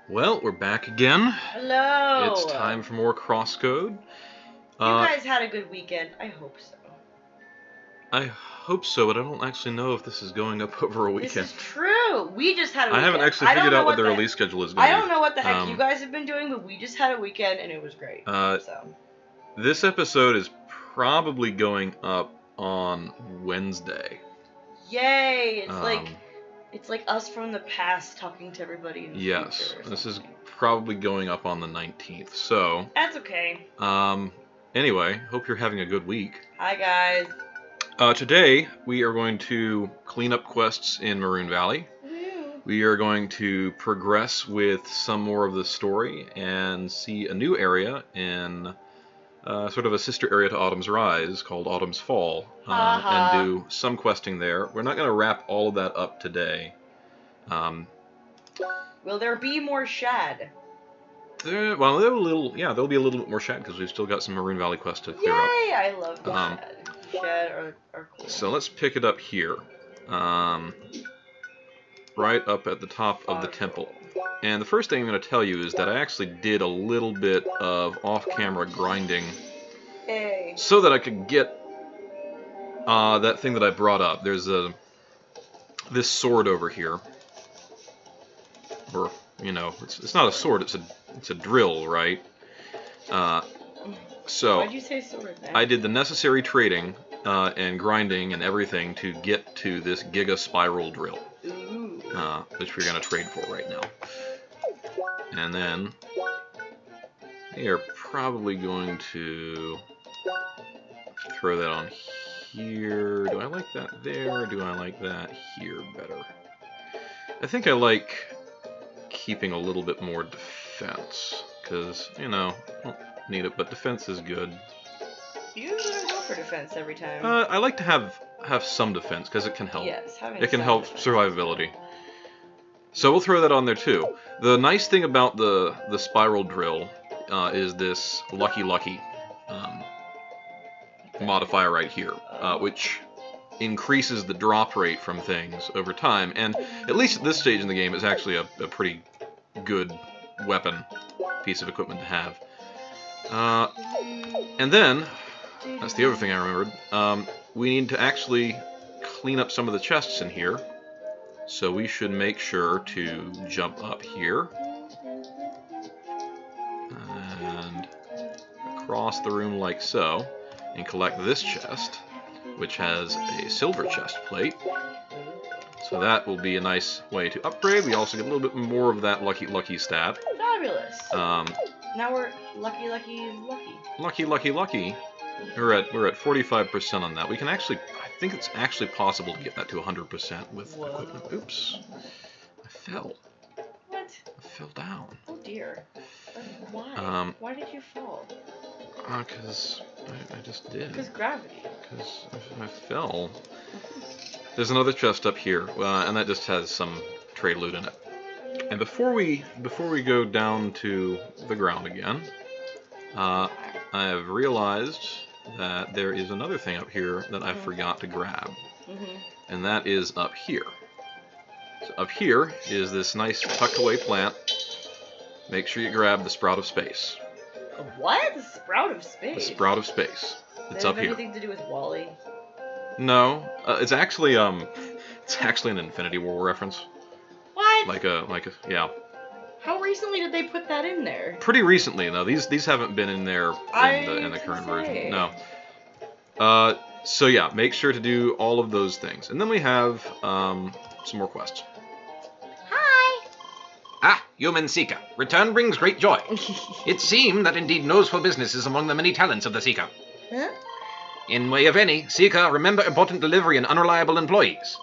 Well, we're back again. Hello! It's time for more CrossCode. You guys had a good weekend. I hope so. I hope so, but I don't actually know if this is going up over a weekend. This is true! We just had a weekend. I haven't actually figured out what the release schedule is going to be. I don't know what the heck you guys have been doing, but we just had a weekend and it was great. This episode is probably going up on Wednesday. Yay! It's like us from the past talking to everybody in the future. Yes, this is probably going up on the 19th, so... That's okay. Anyway, hope you're having a good week. Hi, guys. Today, we are going to clean up quests in Maroon Valley. We are going to progress with some more of the story and see a new area in sort of a sister area to Autumn's Rise called Autumn's Fall, and do some questing there. We're not going to wrap all of that up today. Will there be more shad? Well, there'll be a little bit more shad because we've still got some Maroon Valley quests to clear up. Yay! I love shad. Shad are cool. So let's pick it up here. Right up at the top of the temple. And the first thing I'm going to tell you is that I actually did a little bit of off-camera grinding so that I could get that thing that I brought up. There's this sword over here. Or, you know, it's not a sword, it's a drill, right? So why'd you say sword, man? I did the necessary trading and grinding and everything to get to this Giga Spiral drill. Which we're going to trade for right now. And then we are probably going to throw that on here. Do I like that there, or do I like that here better? I think I like keeping a little bit more defense, because, you know, I don't need it, but defense is good. You don't go for defense every time. I like to have some defense, because it can help. Yes, it can help survivability. So we'll throw that on there too. The nice thing about the spiral drill is this lucky modifier right here, which increases the drop rate from things over time, and at least at this stage in the game, it's actually a pretty good weapon piece of equipment to have. And then, that's the other thing I remembered, we need to actually clean up some of the chests in here. So we should make sure to jump up here and across the room like so, and collect this chest, which has a silver chest plate. So that will be a nice way to upgrade. We also get a little bit more of that lucky stat. Fabulous. Now we're lucky. Lucky. We're at 45% on that. We can actually, I think it's actually possible to get that to 100% with equipment. Oops, I fell. What? I fell down. Oh dear. Why? Why did you fall? Because I just did. Because gravity. Because I fell. There's another chest up here, and that just has some trade loot in it. And before we go down to the ground again, I have realized that there is another thing up here that I forgot to grab. And that is up here. So up here is this nice tucked away plant. Make sure you grab the Sprout of Space. What? The Sprout of Space? The Sprout of Space. It's up here. Does it have anything to do with Wally? No. It's actually an Infinity War reference. What? Like a yeah. How recently did they put that in there? Pretty recently, though. These haven't been in there in the current version. No. So yeah, make sure to do all of those things, and then we have some more quests. Hi. Ah, human seeker. Return brings great joy. It seemed that indeed knows for business is among the many talents of the seeker. Huh? In way of any, seeker remember important delivery and unreliable employees.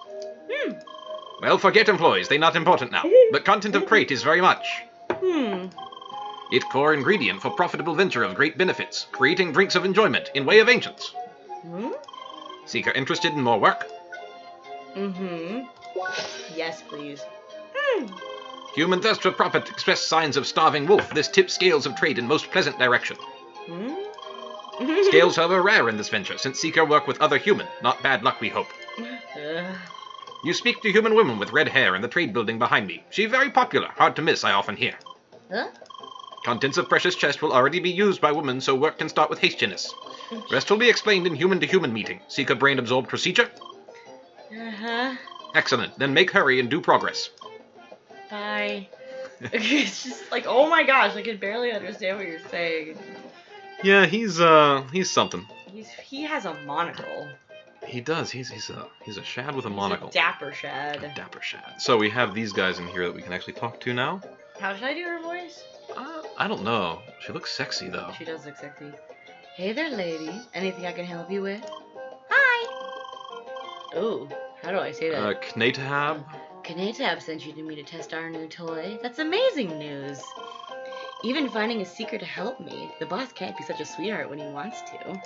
Well, forget employees, they not important now. The content of crate is very much. It core ingredient for profitable venture of great benefits, creating drinks of enjoyment in way of ancients. Seeker interested in more work? Yes, please. Human thirst for profit express signs of starving wolf. This tips scales of trade in most pleasant direction. Scales, however, rare in this venture, since seeker work with other human. Not bad luck, we hope. You speak to human women with red hair in the trade building behind me. She very popular, hard to miss, I often hear. Huh? Contents of precious chest will already be used by women, so work can start with hastiness. Rest will be explained in human-to-human meeting. Seek a brain-absorbed procedure? Uh-huh. Excellent. Then make hurry and do progress. Bye. It's just like, oh my gosh, I can barely understand what you're saying. Yeah, he's something. He has a monocle. He does. He's a shad with a monocle. He's a dapper shad. A dapper shad. So we have these guys in here that we can actually talk to now. How should I do her voice? I don't know. She looks sexy though. She does look sexy. Hey there, lady. Anything I can help you with? Hi. Oh, how do I say that? Knatahab. Knatab sent you to me to test our new toy. That's amazing news. Even finding a seeker to help me. The boss can't be such a sweetheart when he wants to.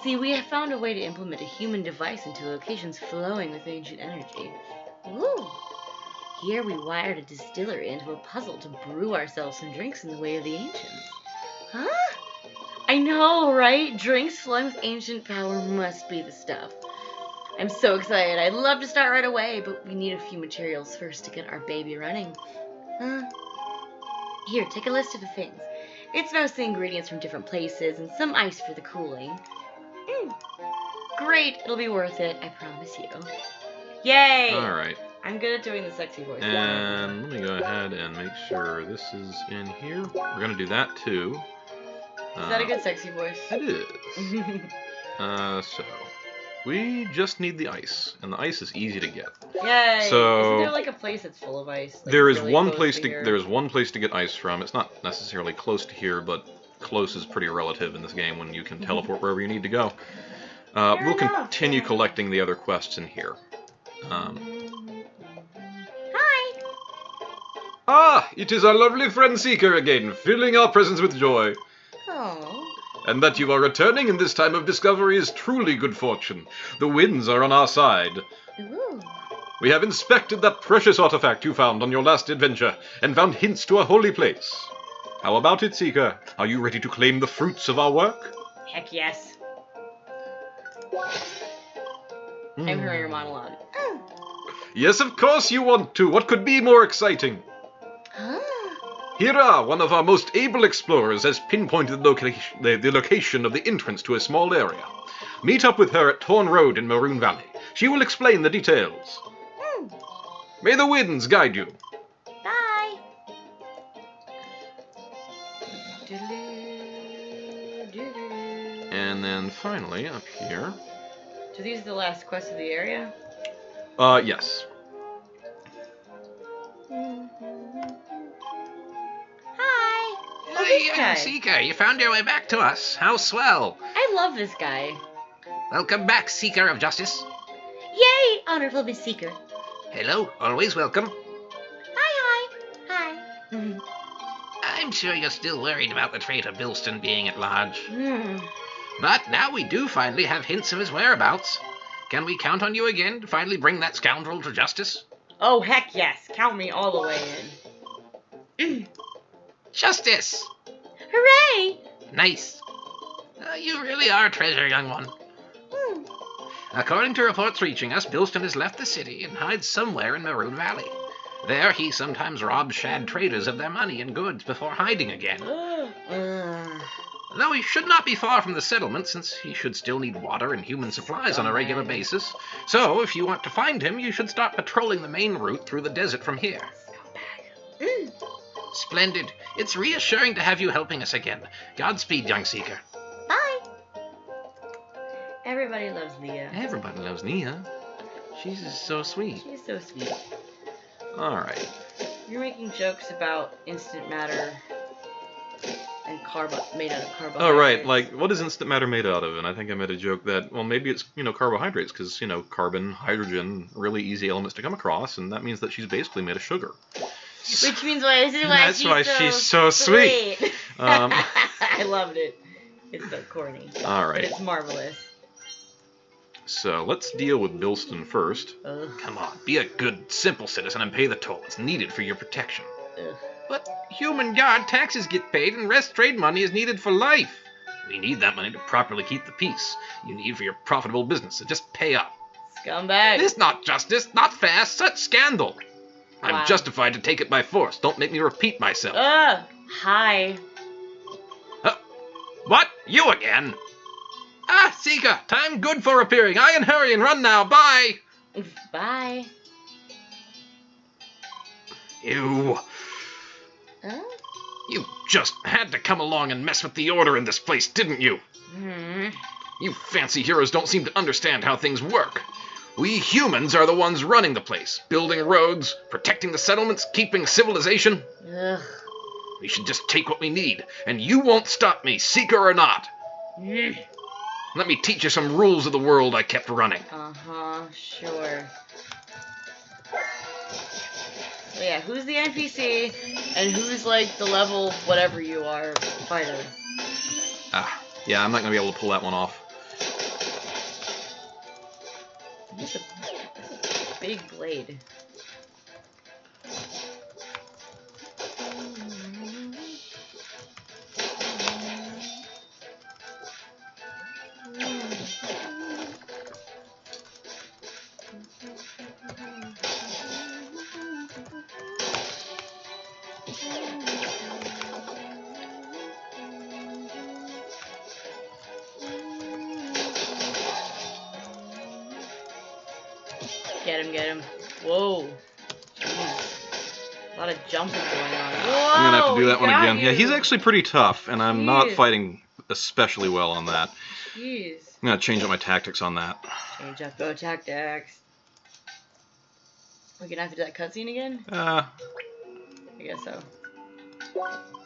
See, we have found a way to implement a human device into locations flowing with ancient energy. Ooh. Here we wired a distillery into a puzzle to brew ourselves some drinks in the way of the ancients. Huh? I know, right? Drinks flowing with ancient power must be the stuff. I'm so excited. I'd love to start right away, but we need a few materials first to get our baby running. Here, take a list of the things. It's mostly ingredients from different places and some ice for the cooling. Great, it'll be worth it, I promise you. Yay! Alright. I'm good at doing the sexy voice. And let me go ahead and make sure this is in here. We're going to do that too. Is that a good sexy voice? It is. So, we just need the ice, and the ice is easy to get. Yay! So, isn't there like a place that's full of ice? Like there is really one close place to here? there's one place to get ice from. It's not necessarily close to here, but close is pretty relative in this game when you can teleport wherever you need to go. We'll continue collecting the other quests in here. Hi! Ah, it is our lovely friend Seeker again, filling our presence with joy. Oh. And that you are returning in this time of discovery is truly good fortune. The winds are on our side. Ooh. We have inspected that precious artifact you found on your last adventure, and found hints to a holy place. How about it, Seeker? Are you ready to claim the fruits of our work? Heck yes. I'm hearing your monologue. Yes, of course you want to. What could be more exciting? Huh? Hira, one of our most able explorers, has pinpointed the location of the entrance to a small area. Meet up with her at Torn Road in Maroon Valley. She will explain the details. May the winds guide you. Bye. And then finally, up here. So these are the last quests of the area? Yes. Hi. Oh, this guy. Seeker, you found your way back to us. How swell. I love this guy. Welcome back, Seeker of Justice. Yay, honorable Miss Seeker. Hello, always welcome. Hi. I'm sure you're still worried about the traitor Billston being at large. But now we do finally have hints of his whereabouts. Can we count on you again to finally bring that scoundrel to justice? Oh, heck yes. Count me all the way in. Justice! Hooray! Nice. You really are a treasure, young one. According to reports reaching us, Billston has left the city and hides somewhere in Maroon Valley. There he sometimes robs shad traders of their money and goods before hiding again. Though he should not be far from the settlement, since he should still need water and human supplies on a regular basis. So, if you want to find him, you should start patrolling the main route through the desert from here. Splendid. It's reassuring to have you helping us again. Godspeed, young seeker. Bye. Everybody loves Leah. Everybody loves Nia. She's just so sweet. She's so sweet. Alright. You're making jokes about instant matter and made out of carbohydrates. Oh, right. Like, what is instant matter made out of? And I think I made a joke that, well, maybe it's, carbohydrates, because, carbon, hydrogen, really easy elements to come across, and that means that she's basically made of sugar. Which means why That's why she's so sweet. I loved it. It's so corny. Alright. But it's marvelous. So, let's deal with Billston first. Ugh. Come on, be a good, simple citizen and pay the tolls needed for your protection. Ugh. But, human guard, taxes get paid and rest trade money is needed for life. We need that money to properly keep the peace you need for your profitable business, so just pay up. Scumbag. This not justice, not fair, such scandal. Wow. I'm justified to take it by force. Don't make me repeat myself. Hi. What? You again? Ah, Sika, time good for appearing. I and hurry and run now. Bye. Bye. You just had to come along and mess with the order in this place, didn't you? You fancy heroes don't seem to understand how things work. We humans are the ones running the place, building roads, protecting the settlements, keeping civilization. Ugh. We should just take what we need, and you won't stop me, seeker or not. Let me teach you some rules of the world I kept running. Sure. So yeah, who's the NPC, and who's like the level whatever you are fighter? Yeah, I'm not gonna be able to pull that one off. That's a big blade. Get him. Whoa. Jeez. A lot of jumping going on. Whoa, I'm gonna have to do that one got again. you. Yeah, he's actually pretty tough, and I'm not Jeez. fighting especially well on that. Jeez. I'm gonna change up my tactics on that. Change up your tactics. We're gonna have to do that cutscene again? Uh, I guess so.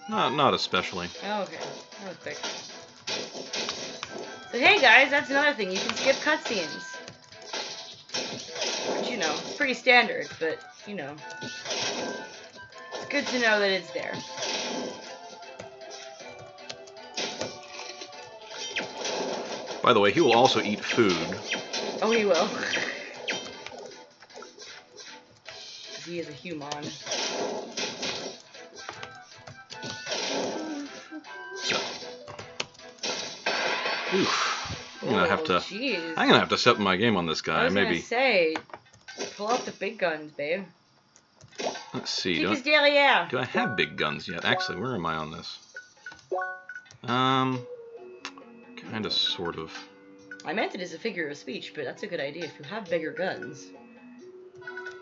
not especially. Oh, okay. That was quick. So hey guys, that's another thing. You can skip cutscenes. Which, you know, it's pretty standard, but, you know. It's good to know that it's there. By the way, he will also eat food. Oh, he will. 'Cause he is a human. So. Oof. I'm gonna have to. Jeez. I'm gonna have to step my game on this I guy. was Maybe. gonna say, pull out the big guns, babe. Let's see. Kick his derriere. Do I have big guns yet? Actually, where am I on this? Kind of, sort of. I meant it as a figure of speech, but that's a good idea if you have bigger guns.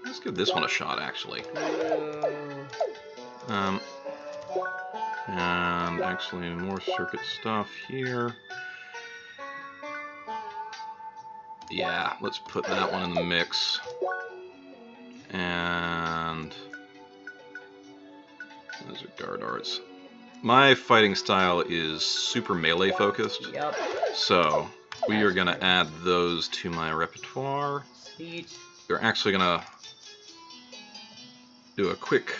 Let's give this one a shot, actually. Ooh. And actually, more circuit stuff here. Yeah, let's put that one in the mix. And those are guard arts. My fighting style is super melee focused. Yup. So we are gonna add those to my repertoire. Sweet. We're actually gonna do a quick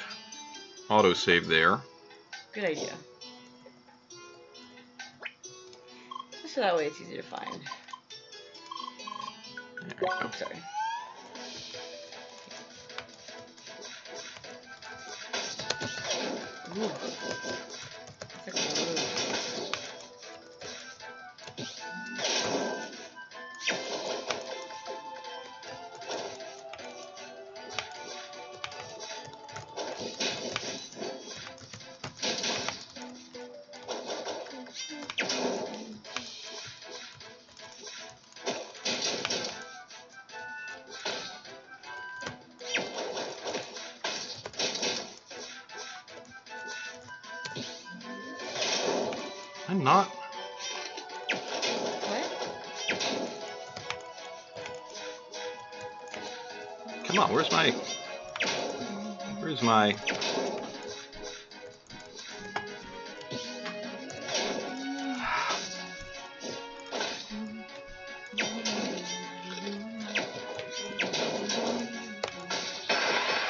autosave there. Good idea. Just so that way it's easy to find. There we go. Oops, sorry. Ooh. That's a cool move. I'm not. What? Come on, where's my...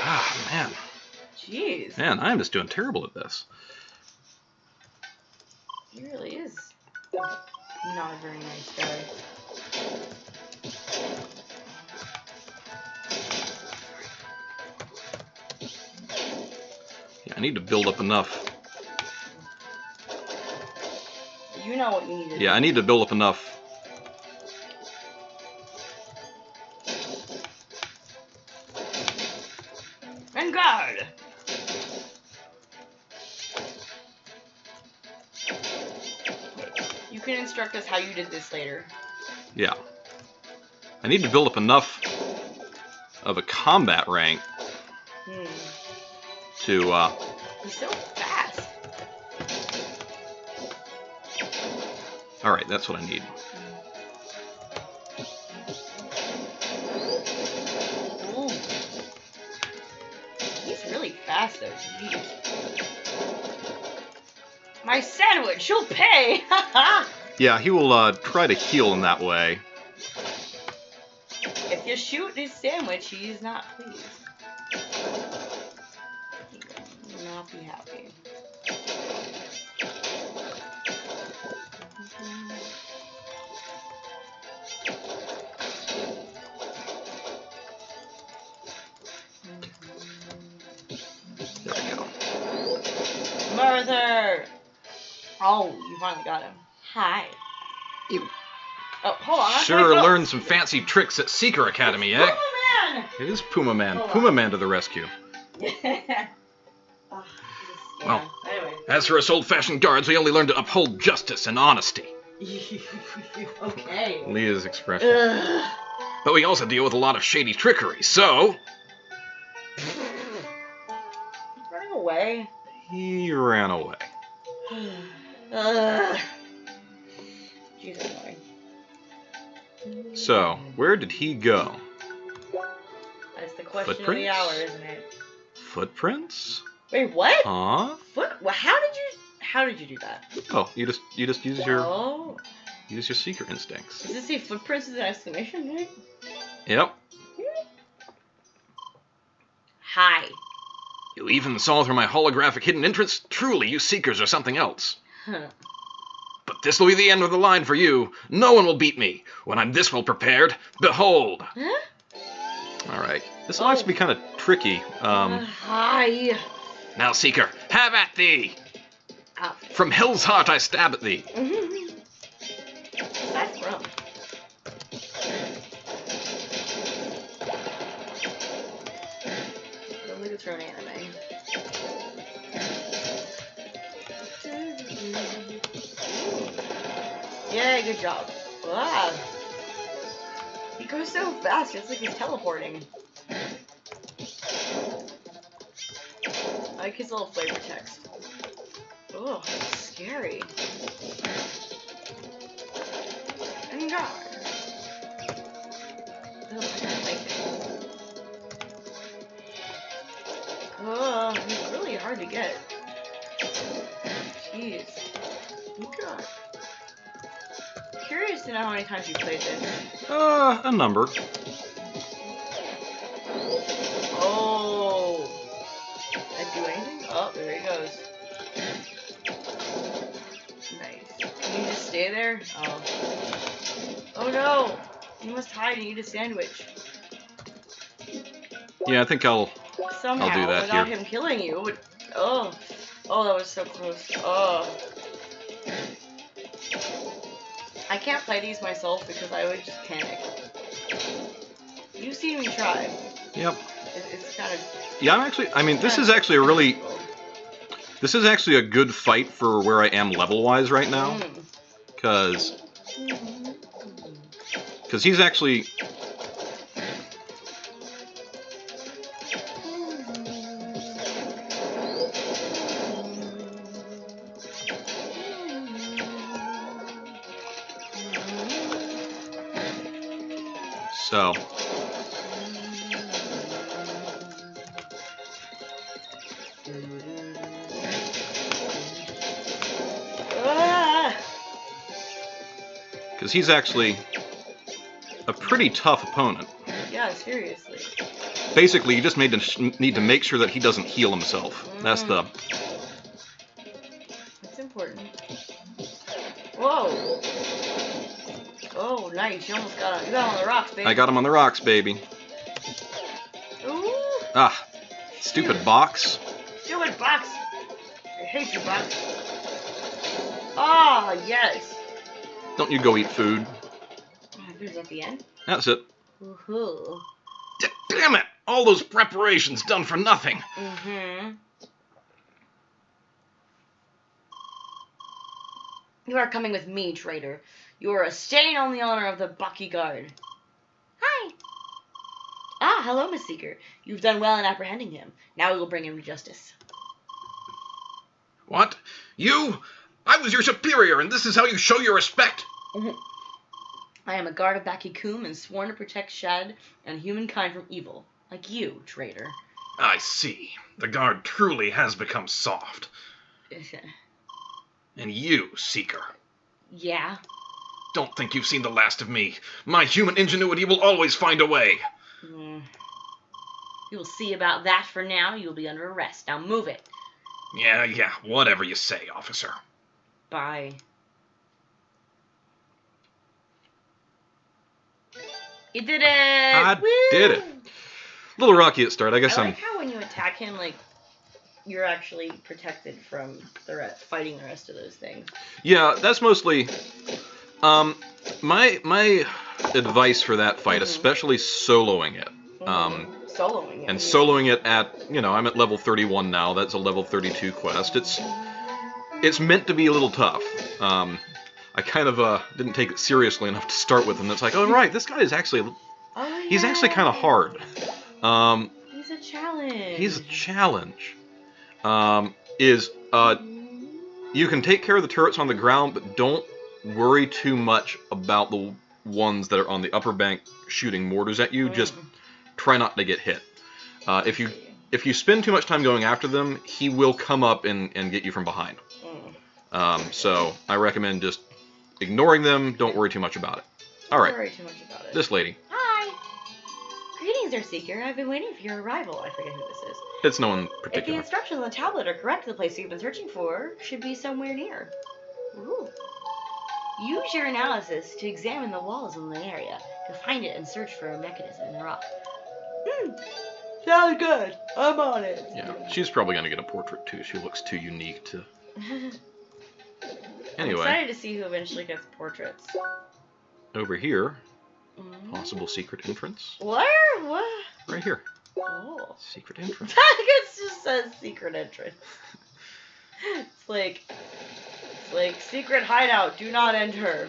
Ah, man. Jeez. Man, I'm just doing terrible at this. He really is not a very nice guy. Yeah, I need to build up enough. You know what you need to do. Yeah, I need to build up enough. And go! can instruct us how you did this later. Yeah. I need to build up enough of a combat rank to, He's so fast. Alright, that's what I need. Ooh. He's really fast, though. Jeez. My sandwich, you'll pay! Yeah, he will try to heal in that way. If you shoot his sandwich, he's not pleased. He will not be happy. There we go. Murder! Oh, you finally got him. Hi. You Oh, hold on. sure learned some fancy tricks at Seeker Academy, eh? Puma Man! It is Puma Man. Hold Puma on. Man to the rescue. Oh, Well. Anyway. As for us old-fashioned guards, we only learn to uphold justice and honesty. Okay. Leah's expression. Ugh. But we also deal with a lot of shady trickery, so... Running away. He ran away. Ugh. She's annoying. So, where did he go? That's the question of the Footprints? hour, isn't it? Footprints? Wait, what? Huh? Well, how did you do that? Oh, you just use your Oh. use your seeker instincts. Does it say footprints with an exclamation mark? Yep. Hi. You even saw through my holographic hidden entrance? Truly, you seekers are something else. Huh. But this will be the end of the line for you. No one will beat me. When I'm this well prepared, behold. Huh? Alright. This likes to be kind of tricky. Hi. Now, Seeker, have at thee! Oh. From hell's heart I stab at thee. Where's that from? Don't think it's from an anime. Yeah, good job. Wow. He goes so fast, it's like he's teleporting. I like his little flavor text. Oh, scary. And God. Oh, I don't like it. Oh, he's really hard to get. Jeez. Oh, God. Curious to know how many times you played this. A number. Oh. Did I do anything? Oh, there he goes. Nice. Can you just stay there? Oh. Oh no! You must hide and eat a sandwich. Yeah, I think I'll Somehow, do that without here. him killing you. Oh. Oh, that was so close. Oh. I can't play these myself because I would just panic. You've seen me try. Yep. It's kind of... Yeah, I mean, this is actually a really... This is actually a good fight for where I am level-wise right now. Because he's actually... So... Because he's actually a pretty tough opponent. Yeah, seriously. Basically, you just need to make sure that he doesn't heal himself. That's the... That's important. Whoa! Oh, nice. You almost got him. You got him on the rocks, baby. I got him on the rocks, baby. Ooh! Ah, stupid box. Stupid box! I hate you, box. Ah, yes! Don't you go eat food. Is that the end? That's it. Woohoo. Damn it! All those preparations done for nothing. Mm-hmm. You are coming with me, traitor. You are a stain on the honor of the Bucky Guard. Hi. Ah, hello, Miss Seeker. You've done well in apprehending him. Now we will bring him to justice. What? You? I was your superior, and this is how you show your respect? I am a guard of Bakikum and sworn to protect Shad and humankind from evil. Like you, traitor. I see. The guard truly has become soft. And you, Seeker. Yeah? Don't think you've seen the last of me. My human ingenuity will always find a way. You will see about that. For now, you will be under arrest. Now move it. Yeah, whatever you say, officer. Bye. You did it! I Woo! did it. A little rocky at start. I guess I like how when you attack him, like, you're actually protected from fighting the rest of those things. Yeah, that's mostly my advice for that fight, especially soloing it. Soloing it. And soloing it at, I'm at level 31 now. That's a level 32 quest. It's meant to be a little tough. I kind of didn't take it seriously enough to start with, and it's like, oh right, this guy is actually he's actually kind of hard. He's a challenge. He's a challenge. You can take care of the turrets on the ground, but don't worry too much about the ones that are on the upper bank shooting mortars at you. Just try not to get hit. If you spend too much time going after them, he will come up and get you from behind. So I recommend just ignoring them. Don't worry too much about it. All right. Don't worry too much about it. This lady. Hi. Greetings, Our Seeker. I've been waiting for your arrival. I forget who this is. It's no one If the particular. instructions on the tablet are correct, the place you've been searching for should be somewhere near. Ooh. Use your analysis to examine the walls in the area to find it and search for a mechanism in the rock. Sounds good. I'm on it. Yeah, she's probably going to get a portrait too. She looks too unique to... Anyway. I'm excited to see who eventually gets portraits. Over here, possible secret entrance. Where? What? Right here. Oh. Secret entrance. It just says secret entrance. It's like secret hideout, do not enter.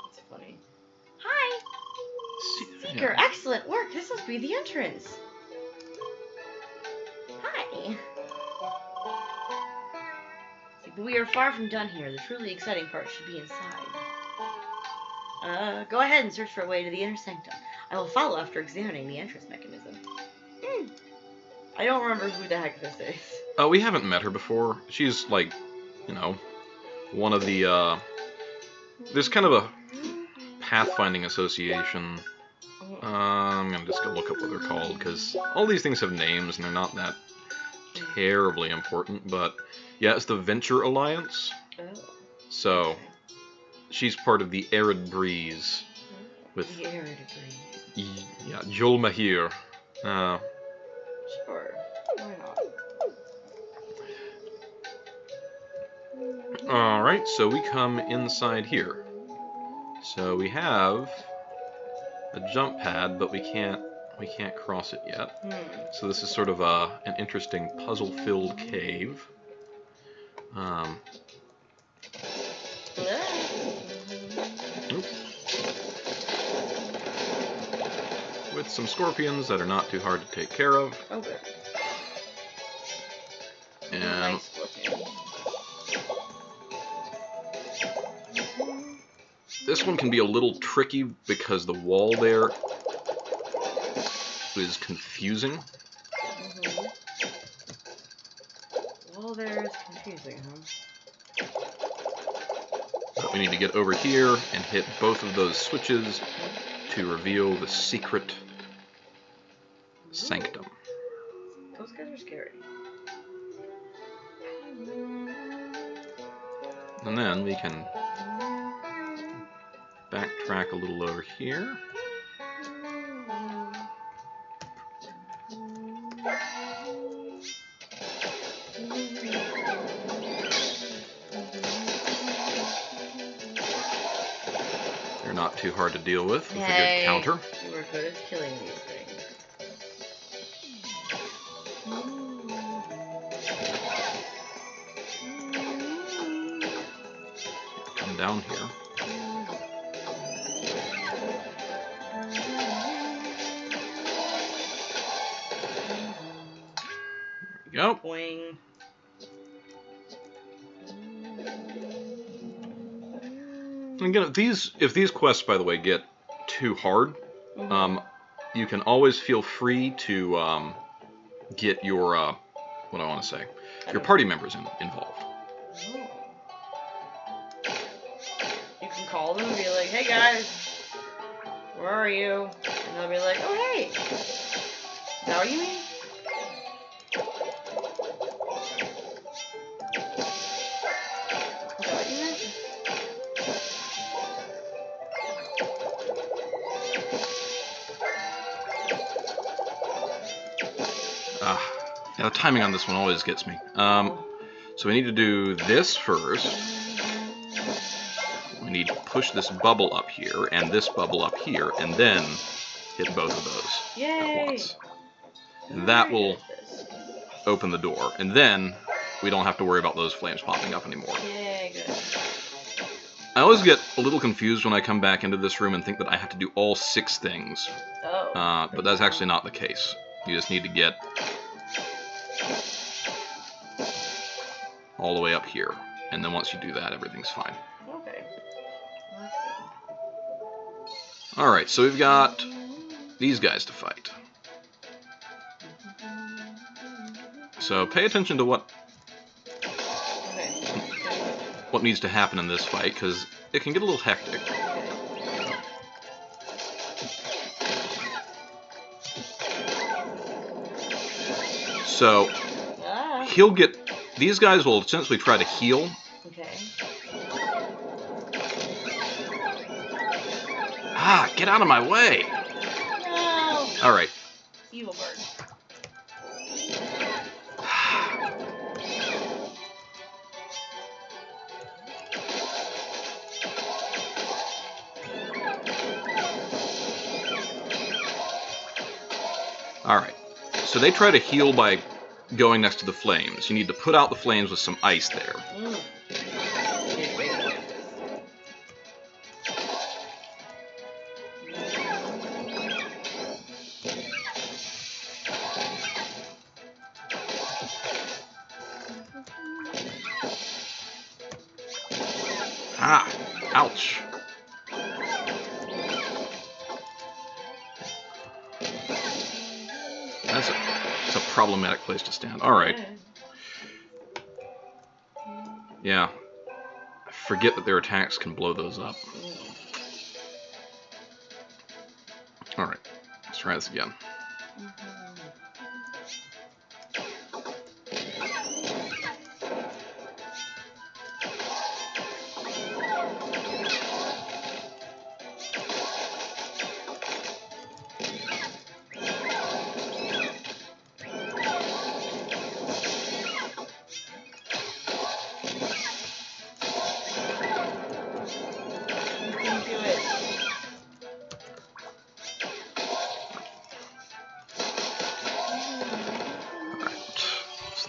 That's funny. Hi. Seeker, Yeah. excellent work. This must be the entrance. Hi. But we are far from done here. The truly exciting part should be inside. Go ahead and search for a way to the inner sanctum. I will follow after examining the entrance mechanism. I don't remember who the heck this is. We haven't met her before. She's like, one of the, there's kind of a pathfinding association. I'm gonna just go look up what they're called, because all these things have names and they're not that terribly important, but yeah, it's the Venture Alliance. Oh. So, she's part of the Arid Breeze. With The Arid Breeze. Yeah, Jol Mahir. Sure. Why not? Alright, so we come inside here. So we have a jump pad, but we can't cross it yet. So this is sort of an interesting puzzle-filled cave. With some scorpions that are not too hard to take care of. Okay. And Nice scorpion. this one can be a little tricky because the wall there is confusing. Well, there's confusing, huh? But we need to get over here and hit both of those switches to reveal the secret sanctum. Those guys are scary. And then we can backtrack a little over here. They're not too hard to deal with a good counter. You were good at killing these things. come down here. There we go. Boing. And again, if these quests, by the way, get too hard, you can always feel free to get your what do I want to say, your party members involved. Oh. You can call them and be like, "Hey guys, where are you?" And they'll be like, "Oh hey, is that what you mean?" Is that what you meant? Yeah, the timing on this one always gets me. So we need to do this first. We need to push this bubble up here and this bubble up here, and then hit both of those at once. And that will open the door, and then we don't have to worry about those flames popping up anymore. Yay, good. I always get a little confused when I come back into this room and think that I have to do all 6 things. Oh. But that's actually not the case. You just need to get all the way up here, and then once you do that, everything's fine. Okay. Well, that's Alright, so we've got these guys to fight. So pay attention to what good. Okay. what needs to happen in this fight, because it can get a little hectic. So he'll get, these guys will essentially try to heal. Okay. Ah, get out of my way! No! Alright. Evil bird. Alright. So they try to heal by going next to the flames. You need to put out the flames with some ice there. Ah! Ouch! That's a problematic place to stand. Alright. Yeah. I forget that their attacks can blow those up. Alright. Let's try this again.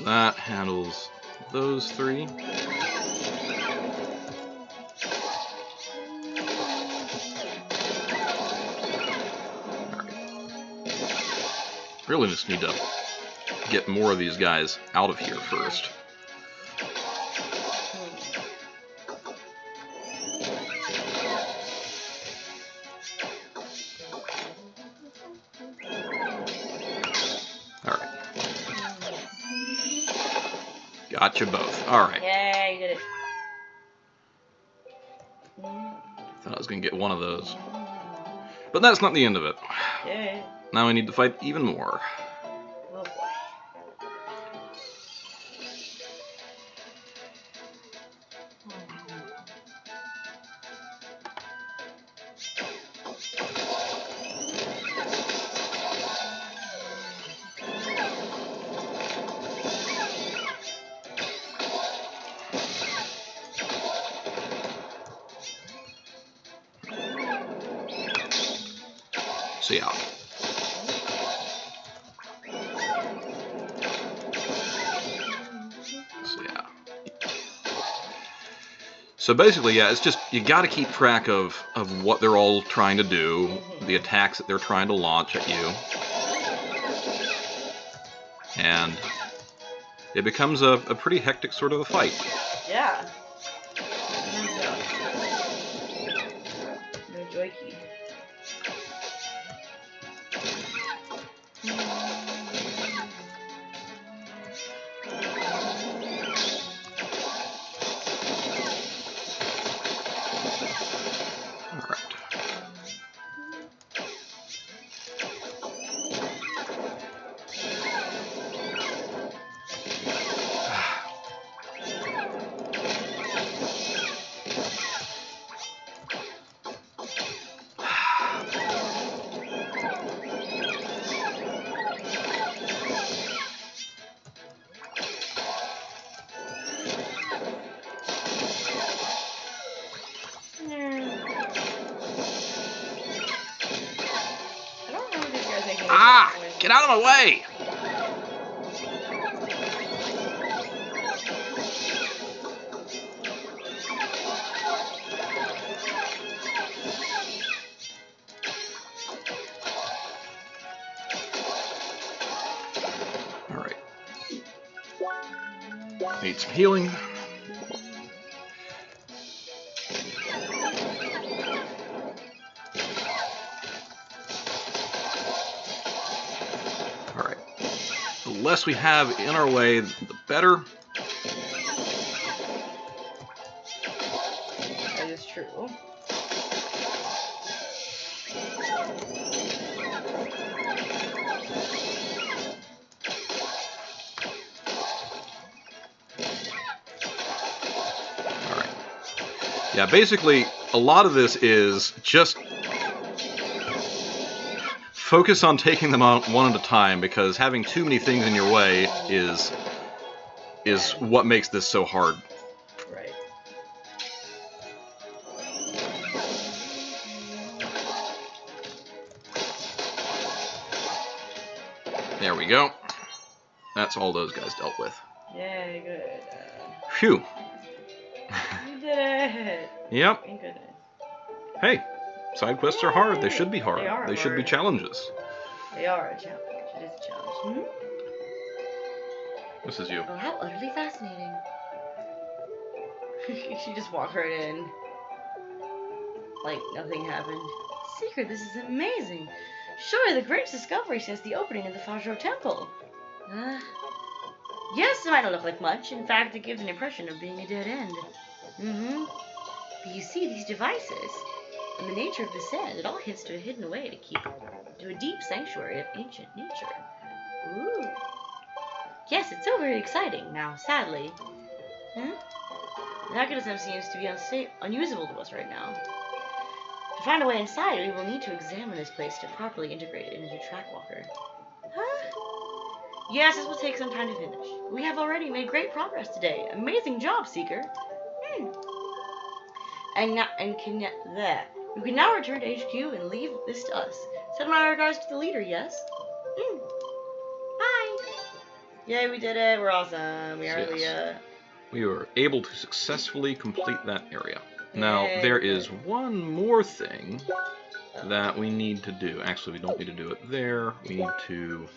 That handles those 3. Really just need to get more of these guys out of here first. Got you both. Alright. Yeah, you did it. Thought I was going to get one of those. But that's not the end of it. Yeah. Now we need to fight even more. Oh boy. So yeah. So basically, yeah, it's just you got to keep track of what they're all trying to do, the attacks that they're trying to launch at you, and it becomes a pretty hectic sort of a fight. Yeah. No joy key. Ah! Get out of my way! Alright. Need some healing. Alright. The less we have in our way, the better. That is true. Yeah, basically, a lot of this is just focus on taking them out one at a time, because having too many things in your way is what makes this so hard. Right. There we go. That's all those guys dealt with. Yay, good. Phew. You did it! Yep. Thank goodness. Hey, side quests are hard. They should be hard. They are should be hard. challenges. They are a challenge. It is a challenge. This is you. Oh, how utterly fascinating. She just walked right in. Like nothing happened. Secret, this is amazing. Surely the greatest discovery since the opening of the Fwobbit Temple. Yes, it might not look like much. In fact, it gives an impression of being a dead end. But you see, these devices, and the nature of the sand, it all hints to a hidden way to a deep sanctuary of ancient nature. Ooh. Yes, it's so very exciting. Now, sadly, the mechanism seems to be unusable to us right now. To find a way inside, we will need to examine this place to properly integrate it into Trackwalker. Yes, this will take some time to finish. We have already made great progress today. Amazing job, Seeker. You can now return to HQ and leave this to us. Send my regards to the leader, yes? Bye. Yay, we did it. We're awesome. We were able to successfully complete that area. Now, Yay. there is one more thing that we need to do. Actually, we don't need to do it there. We need to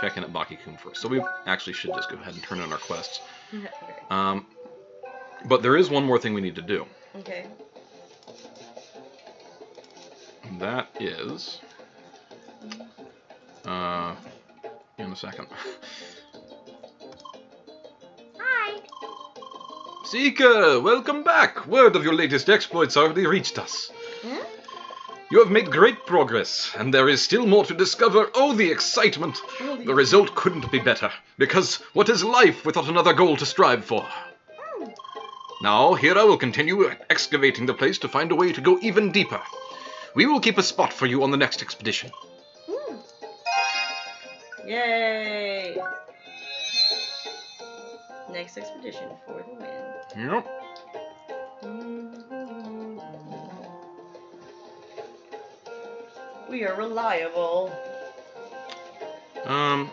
check in at Bakikun first. So we actually should just go ahead and turn in our quests. Okay. But there is one more thing we need to do. Okay. That is... in a second. Hi. Seeker, welcome back! Word of your latest exploits already reached us. You have made great progress, and there is still more to discover. Oh, the excitement! The result couldn't be better, because what is life without another goal to strive for? Now, Hira will continue excavating the place to find a way to go even deeper. We will keep a spot for you on the next expedition. Yay! Next expedition for the win. Yep. We are reliable. And...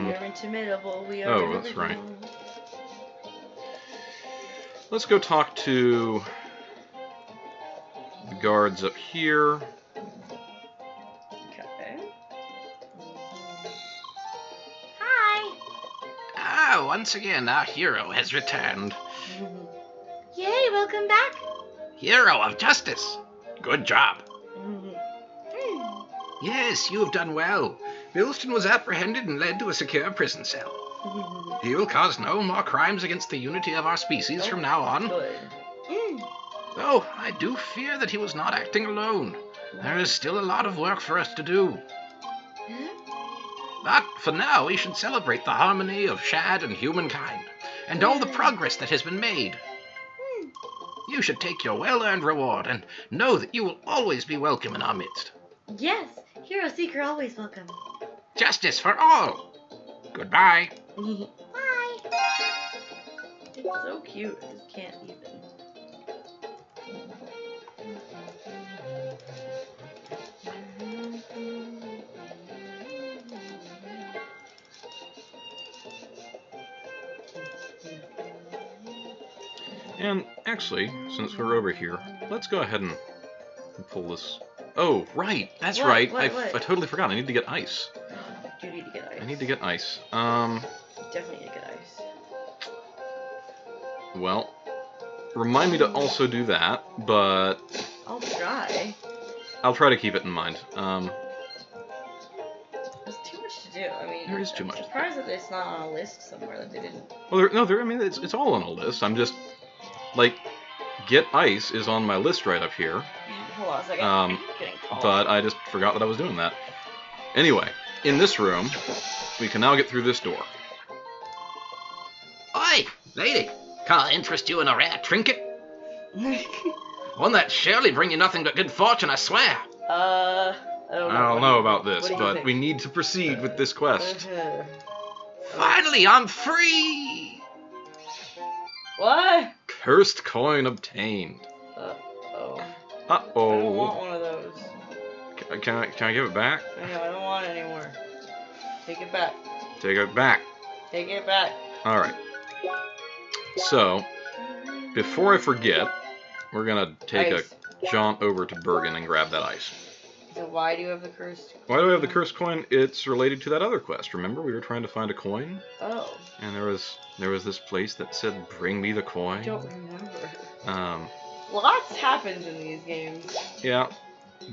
We are intimidable. We are Oh, that's right. let's go talk to the guards up here. Okay. Hi. Ah, once again, our hero has returned. Yay, welcome back. Hero of justice. Good job. Hmm. Yes, you have done well. Billston was apprehended and led to a secure prison cell. He will cause no more crimes against the unity of our species from now on. Good. Though I do fear that he was not acting alone. There is still a lot of work for us to do. But for now, we should celebrate the harmony of shad and humankind, and all the progress that has been made. You should take your well-earned reward, and know that you will always be welcome in our midst. Yes, Hero Seeker always welcome. Justice for all! Goodbye. Bye. So cute. I just can't even. And actually, since we're over here, let's go ahead and pull this. Oh, right, that's What? right. What? I totally forgot. I need to get ice. You need to get ice. I need to get ice. Definitely need to get ice. Well, remind me to also do that, but I'll try. I'll try to keep it in mind. There's too much to do. I mean, There is too much. I'm surprised that it's not on a list somewhere that they didn't. Well, I mean, it's all on a list. I'm just like, get ice is on my list right up here. Hold on a second. Um, Getting called. But I just forgot that I was doing that. Anyway, in this room, we can now get through this door. Oi, lady, can I interest you in a rare trinket? One that surely bring you nothing but good fortune, I swear. I don't know. I don't know about this, what do you but think? we need to proceed with this quest. Finally, I'm free! What? Cursed coin obtained. Uh-oh. Uh I don't want oh. one of those. Can I give it back? I know, I don't want it anymore. Take it back. Take it back. Take it back. All right. So, before I forget, we're gonna take Ice. a jaunt over to Bergen and grab that ice. So why do you have the cursed? Why do I have the cursed coin? It's related to that other quest. Remember, we were trying to find a coin, Oh, and there was this place that said, "Bring me the I coin." don't remember. Lots happens in these games. Yeah,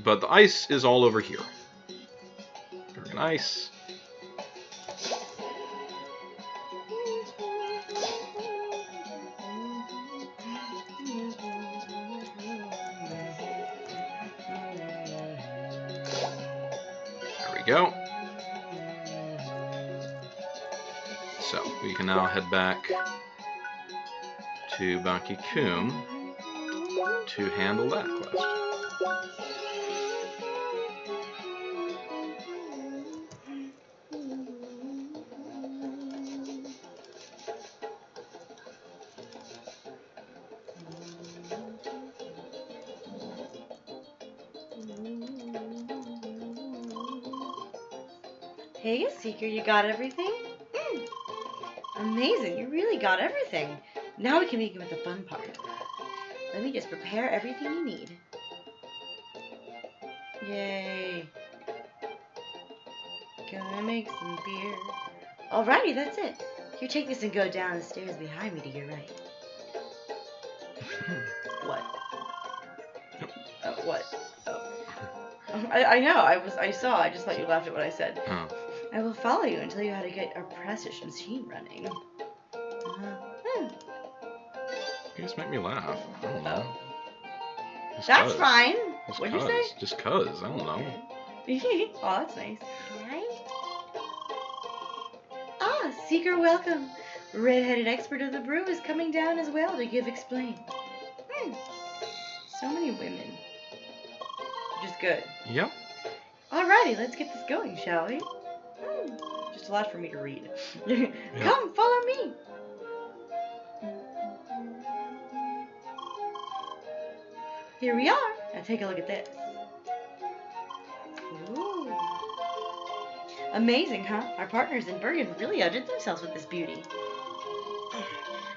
but the ice is all over here. Bergen ice. There we go. So we can now head back to Baki Coombe to handle that quest. Hey, Seeker, you got everything? Amazing, you really got everything. Now we can begin with the fun part. Let me just prepare everything you need. Yay. Gonna make some beer. Alrighty, that's it. Here, take this and go down the stairs behind me to your right. What? What? Oh. I know, I saw, I just thought you laughed at what I said. Oh. I will follow you and tell you how to get our precious machine running. You just make me laugh. I don't know. Just That's 'cause. fine. Just What'd you 'cause. say? Just 'cause. I don't know. Oh, that's nice. Ah, Seeker, welcome. Red-headed expert of the brew is coming down as well to give explain. So many women. Which is good. Yep. Alrighty, let's get this going, shall we? Just a lot for me to read. Come, follow me. Here we are. Now take a look at this. Ooh. Amazing, huh? Our partners in Bergen really outdid themselves with this beauty.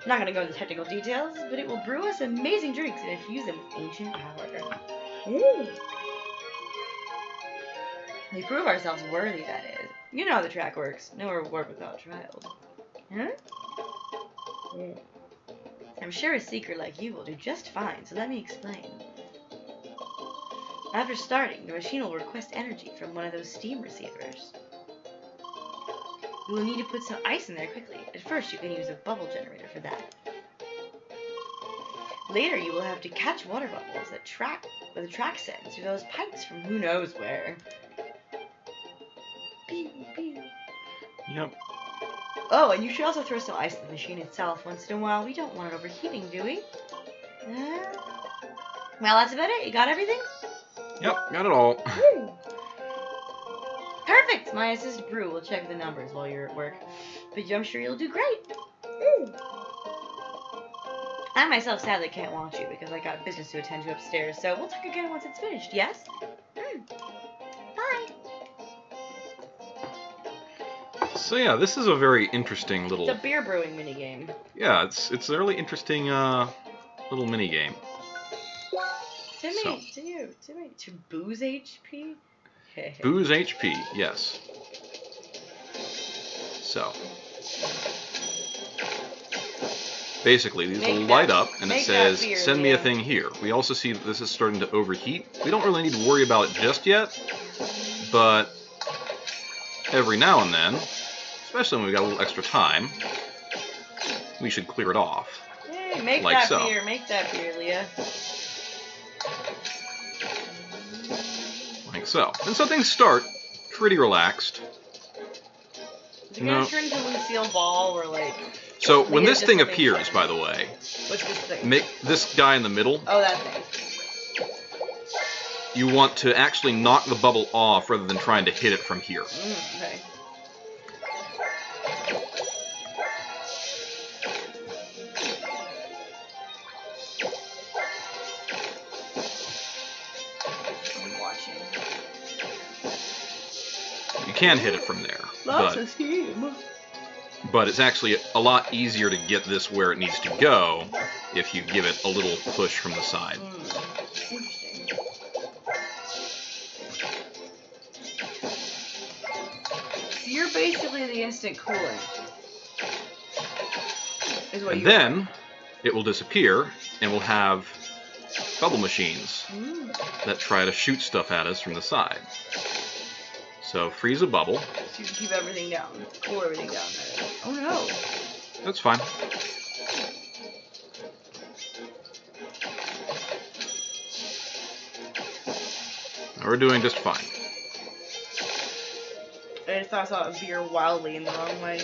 I'm not going to go into technical details, but it will brew us amazing drinks and infuse them with ancient power. Ooh. We prove ourselves worthy, that is. You know how the track works. No reward without trial. Huh? Yeah. I'm sure a seeker like you will do just fine, so let me explain. After starting, the machine will request energy from one of those steam receivers. You will need to put some ice in there quickly. At first, you can use a bubble generator for that. Later, you will have to catch water bubbles that with a track sends through those pipes from who knows where. Pew, pew. Yep. Oh, and you should also throw some ice in the machine itself once in a while. We don't want it overheating, do we? Well, that's about it. You got everything? Yep, got it all. Woo. Perfect! My assistant Brew will check the numbers while you're at work. But I'm sure you'll do great. I myself sadly can't watch you because I got business to attend to upstairs, so we'll talk again once it's finished, yes? Bye! So yeah, this is a very interesting little... It's a beer brewing minigame. Yeah, it's a really interesting little minigame. To me, to you, to me. To Booze HP? Booze HP, yes. So... basically, these will light up, and it says, send me a thing here. We also see that this is starting to overheat. We don't really need to worry about it just yet, but every now and then, especially when we've got a little extra time, we should clear it off. Hey, make like that beer, make that beer, Leah. Like so. And so things start pretty relaxed. Is it gonna turn into Lucille Ball or like... So when this thing appears, by the way, what's this thing? Make this guy in the middle. Oh, that thing. You want to actually knock the bubble off rather than trying to hit it from here. Okay. I'm watching. You can hit it from there. Lots of steam. But it's actually a lot easier to get this where it needs to go if you give it a little push from the side. Interesting. So you're basically the instant cooling. And then it will disappear, and we'll have bubble machines that try to shoot stuff at us from the side. So freeze a bubble. So you can keep everything down, cool everything down there. Oh no! That's fine. We're doing just fine. I just thought I saw a beer wildly in the wrong way.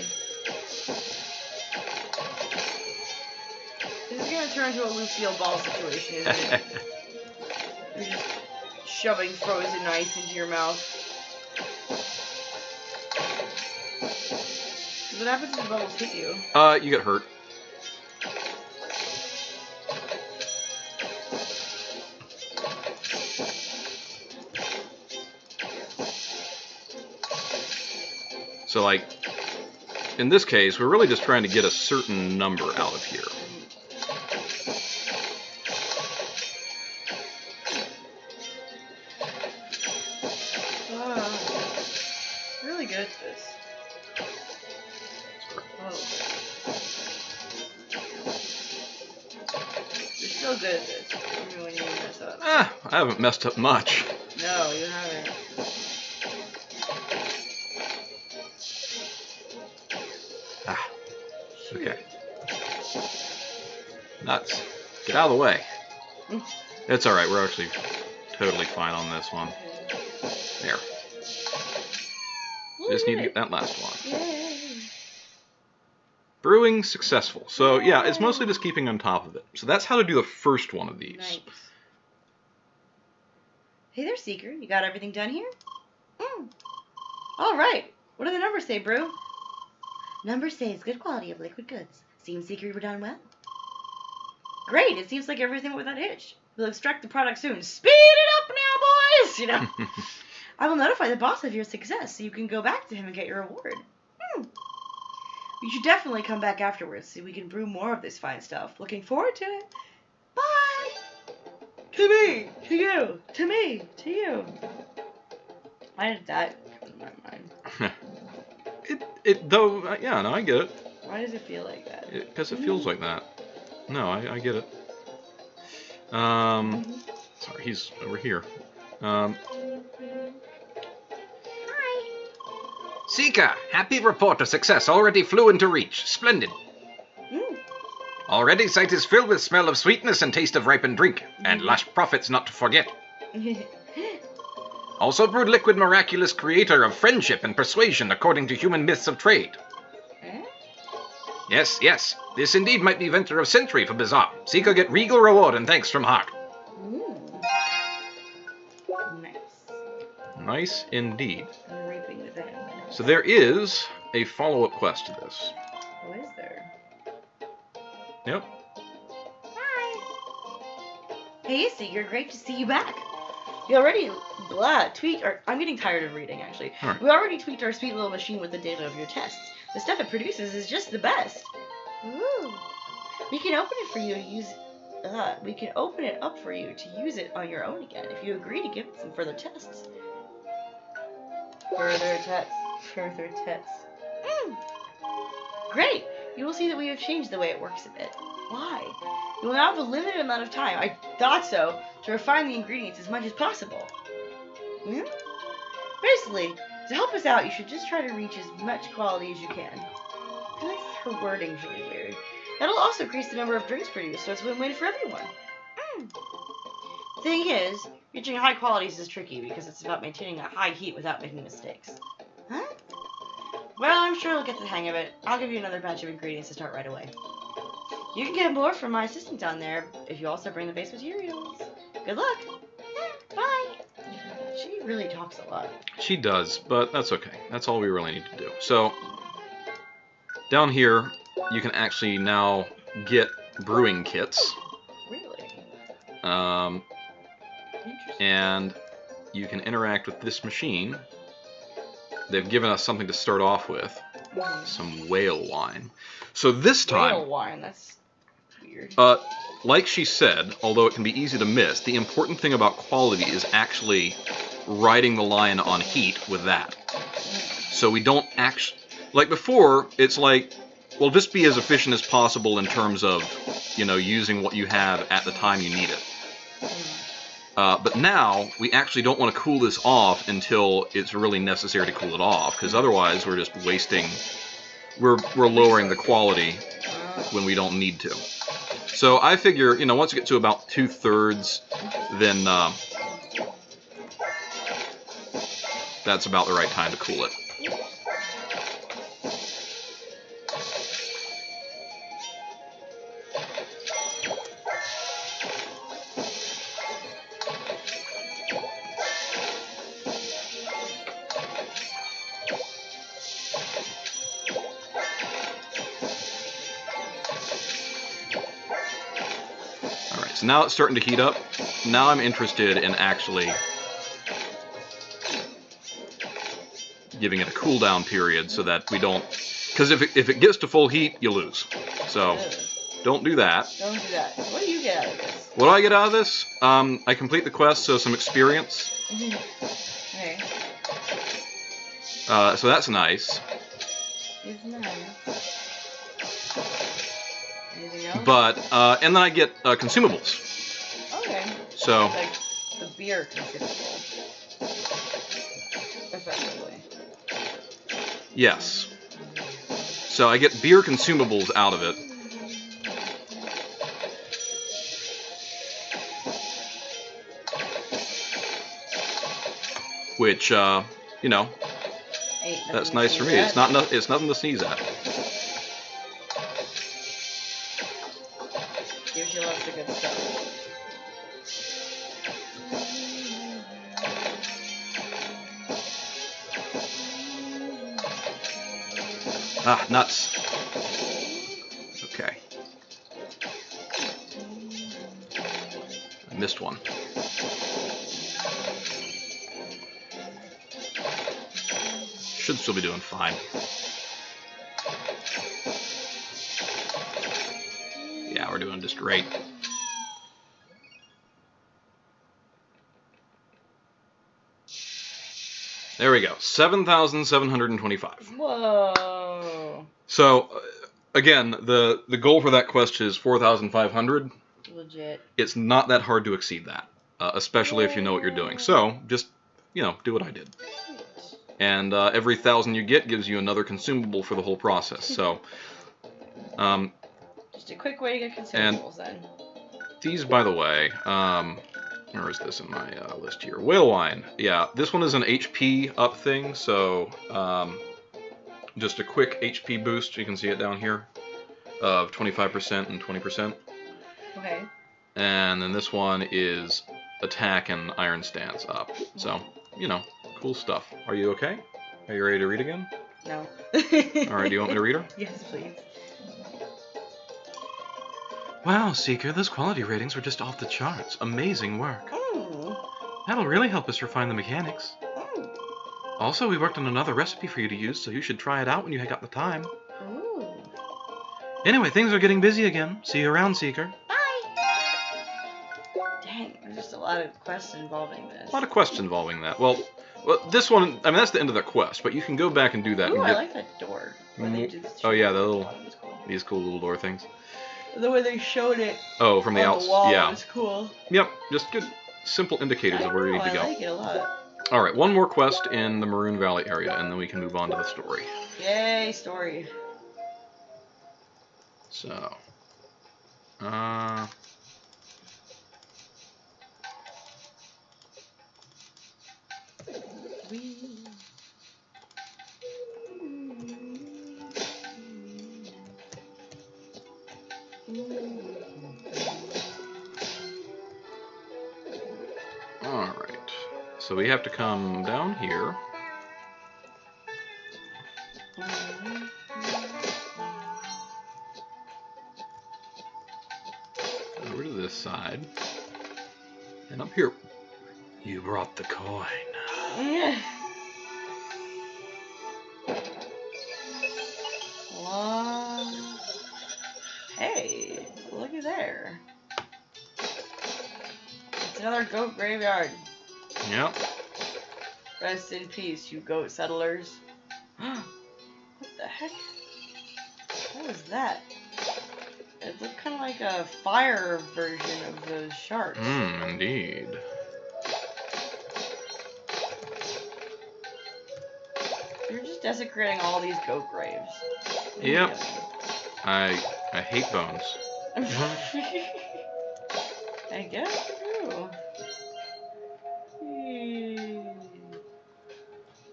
This is gonna turn into a Lucille Ball situation, isn't it? You're just shoving frozen ice into your mouth. What happens if the bubbles hit you? You get hurt. So, like, in this case, we're really just trying to get a certain number out of here. Really good at this. Oh. You're still good at this, even when you mess up. I haven't messed up much. No, you haven't. Okay. Nuts. Get out of the way. It's alright, we're actually totally fine on this one. There. Just need to get that last one. Yay. Brewing successful. So yeah, it's mostly just keeping on top of it. So that's how to do the first one of these. Nice. Hey there, Seeker. You got everything done here? All right. What do the numbers say, Brew? Numbers say it's good quality of liquid goods. Seems Seeker you were done well. Great. It seems like everything went without a hitch. We'll extract the product soon. Speed it up now, boys! You know. I will notify the boss of your success so you can go back to him and get your reward. You should definitely come back afterwards so we can brew more of this fine stuff. Looking forward to it. Bye! To me! To you! To me! To you! Why did that come to my mind? Yeah, no, I get it. Why does it feel like that? Because it feels like that. No, I get it. Sorry, he's over here. Hi. Sika, happy report of success. Already flew into reach. Splendid. Already sight is filled with smell of sweetness and taste of ripened drink, and lush profits not to forget. Also brewed liquid miraculous creator of friendship and persuasion according to human myths of trade. Yes, yes, this indeed might be venture of century for Bazaar. Sika get regal reward and thanks from heart. Nice. Nice indeed. I'm reaping the benefits. So there is a follow-up quest to this. Oh, is there? Yep. Hi. Hey, Seeker, great to see you back. We already tweaked our... I'm getting tired of reading, actually. Right. We already tweaked our sweet little machine with the data of your tests. The stuff it produces is just the best. Ooh. We can open it for you to use... we can open it up for you to use it on your own again if you agree to give it some further tests. Further tests. Great! You will see that we have changed the way it works a bit. Why? You will now have a limited amount of time, I thought so, to refine the ingredients as much as possible. Basically, to help us out, you should just try to reach as much quality as you can. I feel like her wording's really weird. That'll also increase the number of drinks produced, so it's a win-win for everyone. Thing is, reaching high qualities is tricky because it's about maintaining a high heat without making mistakes. Huh? Well, I'm sure you'll get the hang of it. I'll give you another batch of ingredients to start right away. You can get more from my assistant down there if you also bring the base materials. Good luck. Bye. She really talks a lot. She does, but that's okay. That's all we really need to do. So, down here, you can actually now get brewing kits. Really? Interesting. And you can interact with this machine. They've given us something to start off with. Some whale wine. So this time... Whale wine, that's weird. Like she said, although it can be easy to miss, the important thing about quality is actually riding the line on heat with that. So we don't actually... Like before, it's like, well, just be as efficient as possible in terms of, using what you have at the time you need it. But now, we actually don't want to cool this off until it's really necessary to cool it off, because otherwise we're just wasting... We're lowering the quality when we don't need to. So I figure, once you get to about 2/3, then that's about the right time to cool it. So now it's starting to heat up. Now I'm interested in actually giving it a cool down period so that we don't... Because if it gets to full heat, you lose. So don't do that. Don't do that. What do you get out of this? What do I get out of this? I complete the quest, so some experience. Okay. So that's nice. It's nice. Anything else? But, and then I get consumables. Okay. So... Like the beer consumable. Effectively. Yes. So I get beer consumables out of it. Which, that's nice for me. It's nothing to sneeze at. Gives you lots of good stuff. Ah, nuts. Okay. I missed one. Should still be doing fine. we're doing just great. There we go, 7,725. Whoa. So, again, the goal for that quest is 4,500. Legit. It's not that hard to exceed that, especially if you know what you're doing. So, just, you know, do what I did. And every 1,000 you get gives you another consumable for the whole process. So, just a quick way to get consumables then. These, by the way, where is this in my list here? Whale wine. Yeah, this one is an HP up thing, so just a quick HP boost. You can see it down here of 25% and 20%. Okay. And then this one is attack and iron stance up. So, you know, cool stuff. Are you okay? Are you ready to read again? No. Alright, do you want me to read her? Yes, please. Wow, Seeker, those quality ratings were just off the charts. Amazing work. Oh. That'll really help us refine the mechanics. Oh. Also, we worked on another recipe for you to use, so you should try it out when you got the time. Ooh. Anyway, things are getting busy again. See you around, Seeker. Bye. Dang, there's just a lot of quests involving this. A lot of quests involving that. Well, this one, I mean, that's the end of the quest, but you can go back and do that. Ooh, and I get... like that door. Where they do this Oh, yeah, the little, cool. these cool little door things. The way they showed it Oh, from the on outs. the wall Yeah. was cool. Yep, just good, simple indicators of where you need to go. I like it a lot. Alright, one more quest in the Maroon Valley area, and then we can move on to the story. Yay, story. So, alright. So we have to come down here. Over to this side. And up here. You brought the coin. Hey, looky there. It's another goat graveyard. Yep. Rest in peace, you goat settlers. What the heck? What was that? It looked kind of like a fire version of those sharks. Indeed. You're just desecrating all these goat graves. Yep. I hate bones. I guess you do.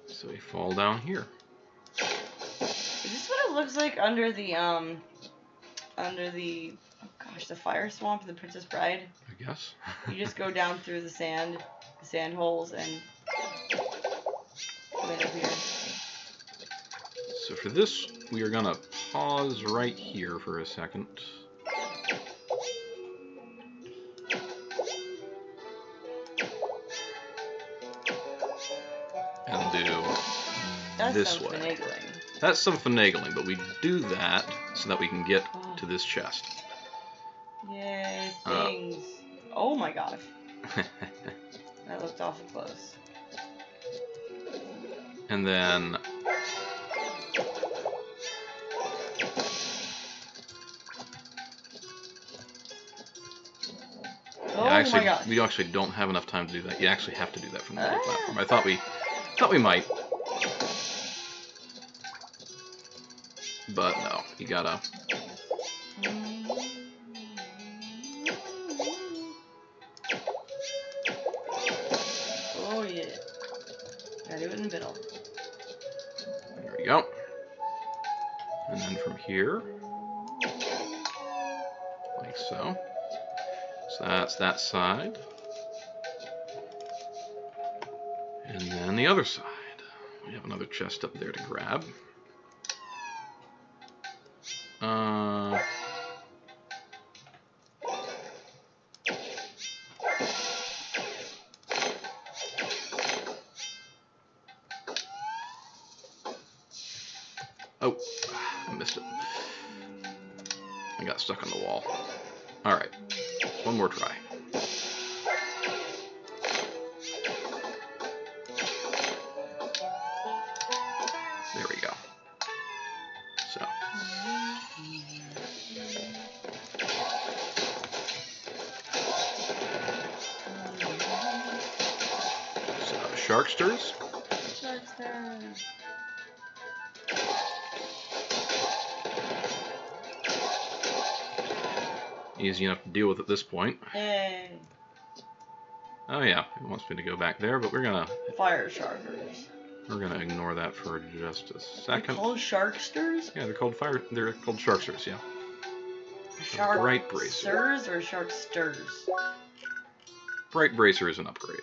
So we fall down here. Is this what it looks like under the oh gosh, the fire swamp of the Princess Bride? I guess. You just go down through the sand holes, and right up here. So for this, we are gonna pause right here for a second. And do this way. Finagling. That's some finagling, but we do that so that we can get to this chest. Yay, things. Oh my gosh. That looked awful close. And then Oh yeah, actually, my gosh. we actually don't have enough time to do that. You actually have to do that from the other platform. I thought we might, but no. You gotta. Oh yeah. Gotta do it in the middle. There we go. And then from here, like so. So that's that side. And then the other side. We have another chest up there to grab. Oh, I missed it. I got stuck on the wall. Alright. One more try. There we go. So. Sharksters. Sharksters. Easy enough to deal with at this point. Yay. Oh yeah, it wants me to go back there, but we're gonna Fire Sharkers. ignore that for just a They're second. called Sharksters? Yeah, they're called Sharksters, yeah. Bright Bracer. Sharksters or Sharksters? Bright Bracer is an upgrade.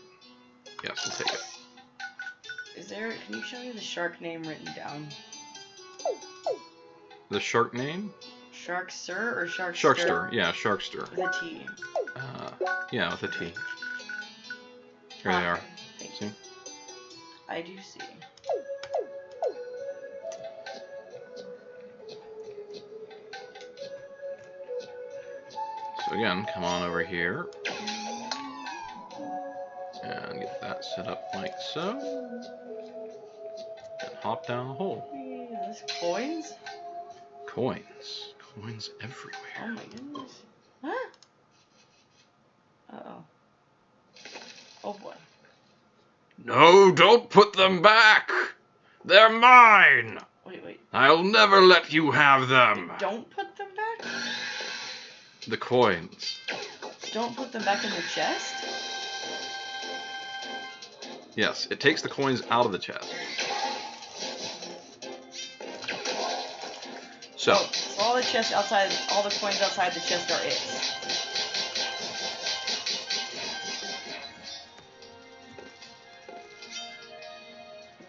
Yes, we'll take it. Is there? Can you show me the shark name written down? The shark name? Sharkster or Sharkster? Sharkster, yeah, Sharkster. With a T. Yeah, with a T. Here they are. Thank See? you. I do see. So again, come on over here. And get that set up like so. And hop down the hole. Is this coins? Coins. Coins Oh everywhere. my goodness. Huh? Uh-oh. Oh boy. No, don't put them back! They're mine! Wait. I'll never let you have them! Don't put them back? The coins. Don't put them back in the chest? Yes, it takes the coins out of the chest. So, So all the chests outside, all the coins outside the chest are its.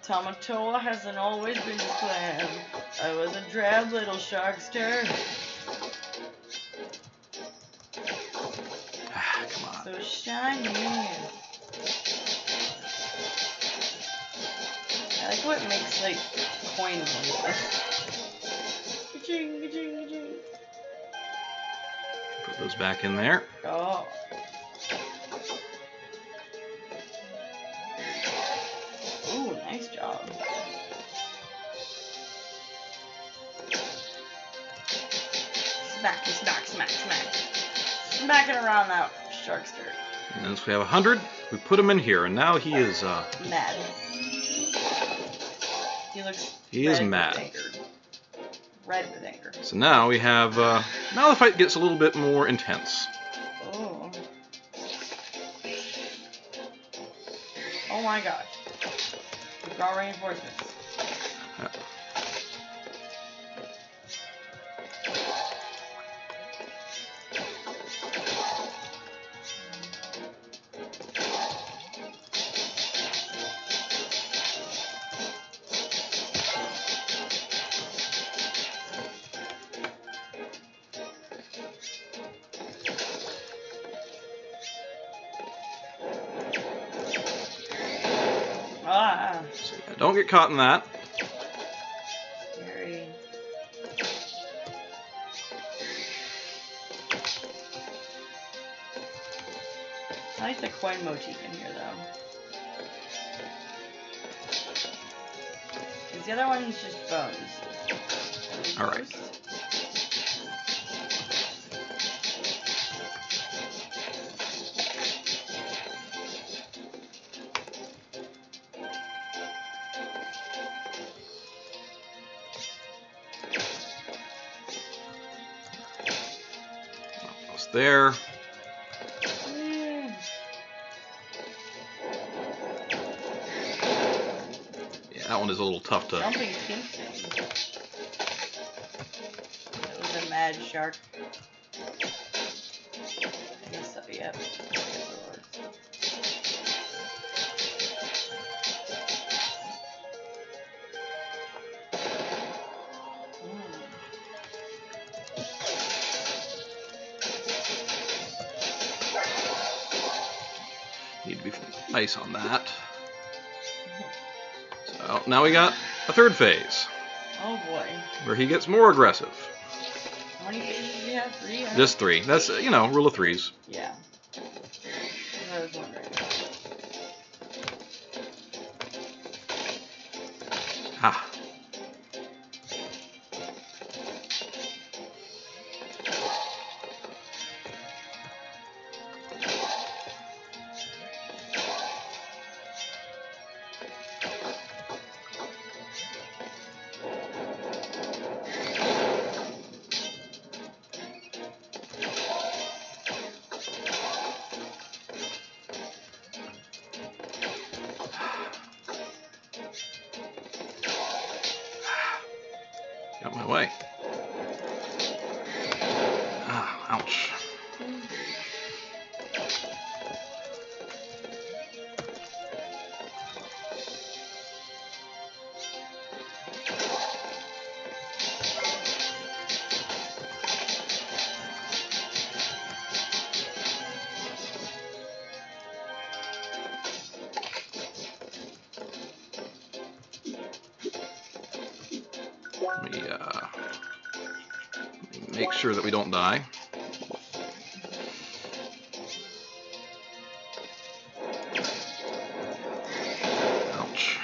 Tamatoa hasn't always been the plan. I was a drab little sharkster. come on. So shiny. I like what makes like coin noises. Ka-ching, ka-ching, ka-ching. Put those back in there. Oh. Ooh, nice job. Smack, smack, smack, smack. Smacking around that sharkster. And once we have 100, we put him in here, and now he is, Mad. He looks He is red with mad. anger. Red with anger. So now we have, now the fight gets a little bit more intense. Oh. Oh my gosh. We've got reinforcements. Ah. So yeah, don't get caught in that. Scary. I like the coin motif in here though. Because the other one's just bones. Alright. Almost there. Yeah, that one is a little tough to... Jumping pink thing. It was a mad shark. I guess so, yep. Need to be nice on that. So now we got a third phase, Oh boy. where he gets more aggressive. How many phases do we have? 3? Just 3. That's, you know, rule of 3s. Yeah. I was wondering. Ah. Got my way. Ah, ouch. Let me make sure that we don't die. Ouch.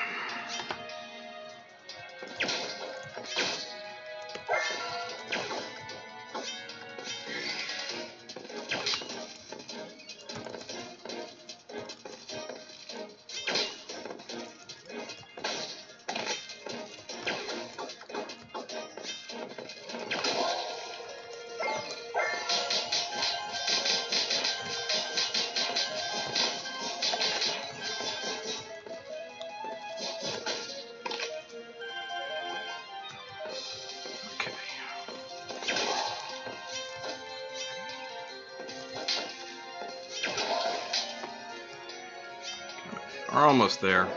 We're almost there.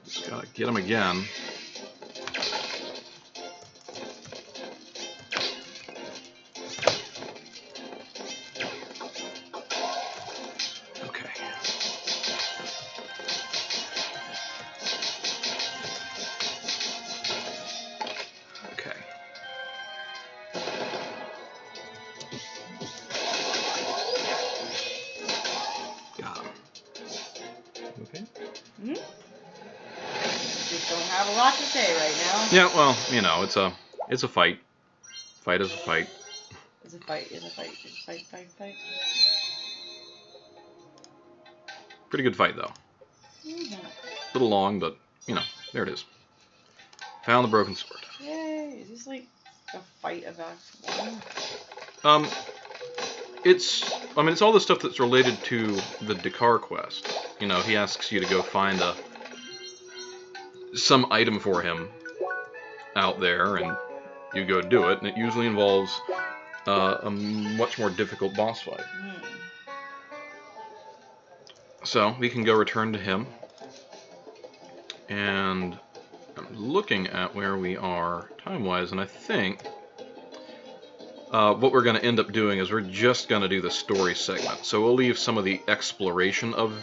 Just gotta get him again. Okay. Okay. Got him. Okay. Hmm? Just don't have a lot to say right now. Yeah, well, you know, it's a fight. Fight is a fight. It's a fight, it's a fight, it's a fight, fight, fight. Pretty good fight though. Mm-hmm. A little long, but you know, there it is. Found the broken sword. Yay! Is this like a fight of Act 1? It's all the stuff that's related to the Dakar quest. You know, he asks you to go find some item for him out there, and you go do it, and it usually involves a much more difficult boss fight. So we can go return to him, and I'm looking at where we are time-wise, and I think what we're going to end up doing is we're just going to do the story segment. So we'll leave some of the exploration of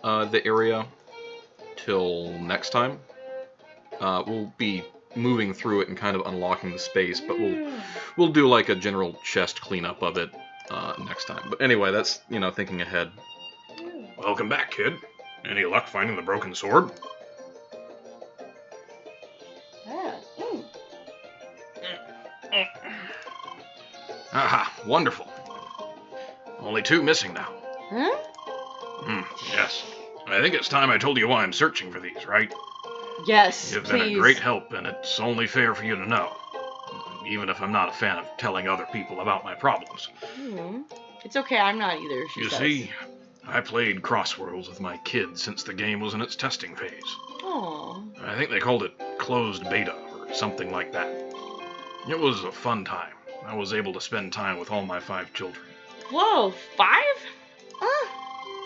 the area till next time. We'll be moving through it and kind of unlocking the space, but we'll do like a general chest cleanup of it next time. But anyway, that's, you know, thinking ahead. Welcome back, kid. Any luck finding the broken sword? Yeah. Mm. Aha, wonderful. Only 2 missing now. Huh? Yes. I think it's time I told you why I'm searching for these, right? Yes, You've please. been a great help, and it's only fair for you to know. Even if I'm not a fan of telling other people about my problems. It's okay, I'm not either, she You says. see, I played Crossworlds with my kids since the game was in its testing phase. Aww. I think they called it closed beta or something like that. It was a fun time. I was able to spend time with all my 5 children. Whoa, 5?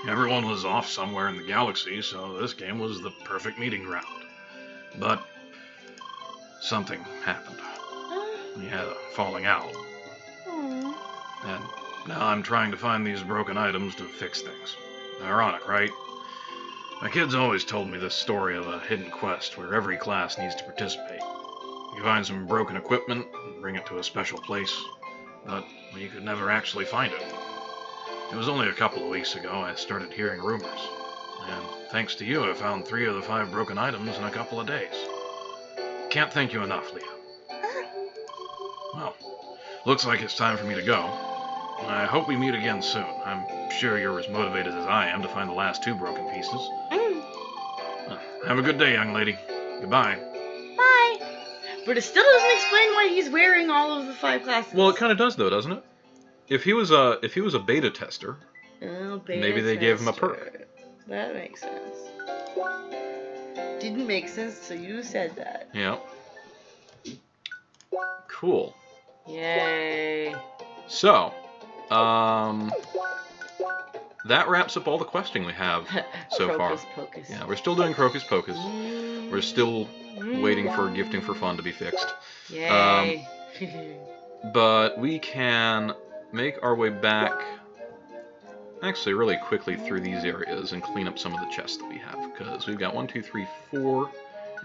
Everyone was off somewhere in the galaxy, so this game was the perfect meeting ground. But something happened. We had a falling out. And now I'm trying to find these broken items to fix things. Ironic, right? My kids always told me this story of a hidden quest where every class needs to participate. You find some broken equipment and bring it to a special place, but we could never actually find it. It was only a couple of weeks ago I started hearing rumors, and thanks to you I found 3 of the 5 broken items in a couple of days. Can't thank you enough, Leah. Well, looks like it's time for me to go. I hope we meet again soon. I'm sure you're as motivated as I am to find the last 2 broken pieces. Have a good day, young lady. Goodbye. Bye. But it still doesn't explain why he's wearing all of the 5 classes. Well, it kind of does, though, doesn't it? If he was a beta tester, maybe they gave him a perk. That makes sense. Didn't make sense, so you said that. Yeah. Cool. Yay. So, that wraps up all the questing we have so far. Crocus Pocus. Yeah, we're still doing Crocus Pocus. We're still waiting for Gifting for Fun to be fixed. Yay. But we can make our way back, actually really quickly through these areas and clean up some of the chests that we have. Because we've got 1, 2, 3, 4,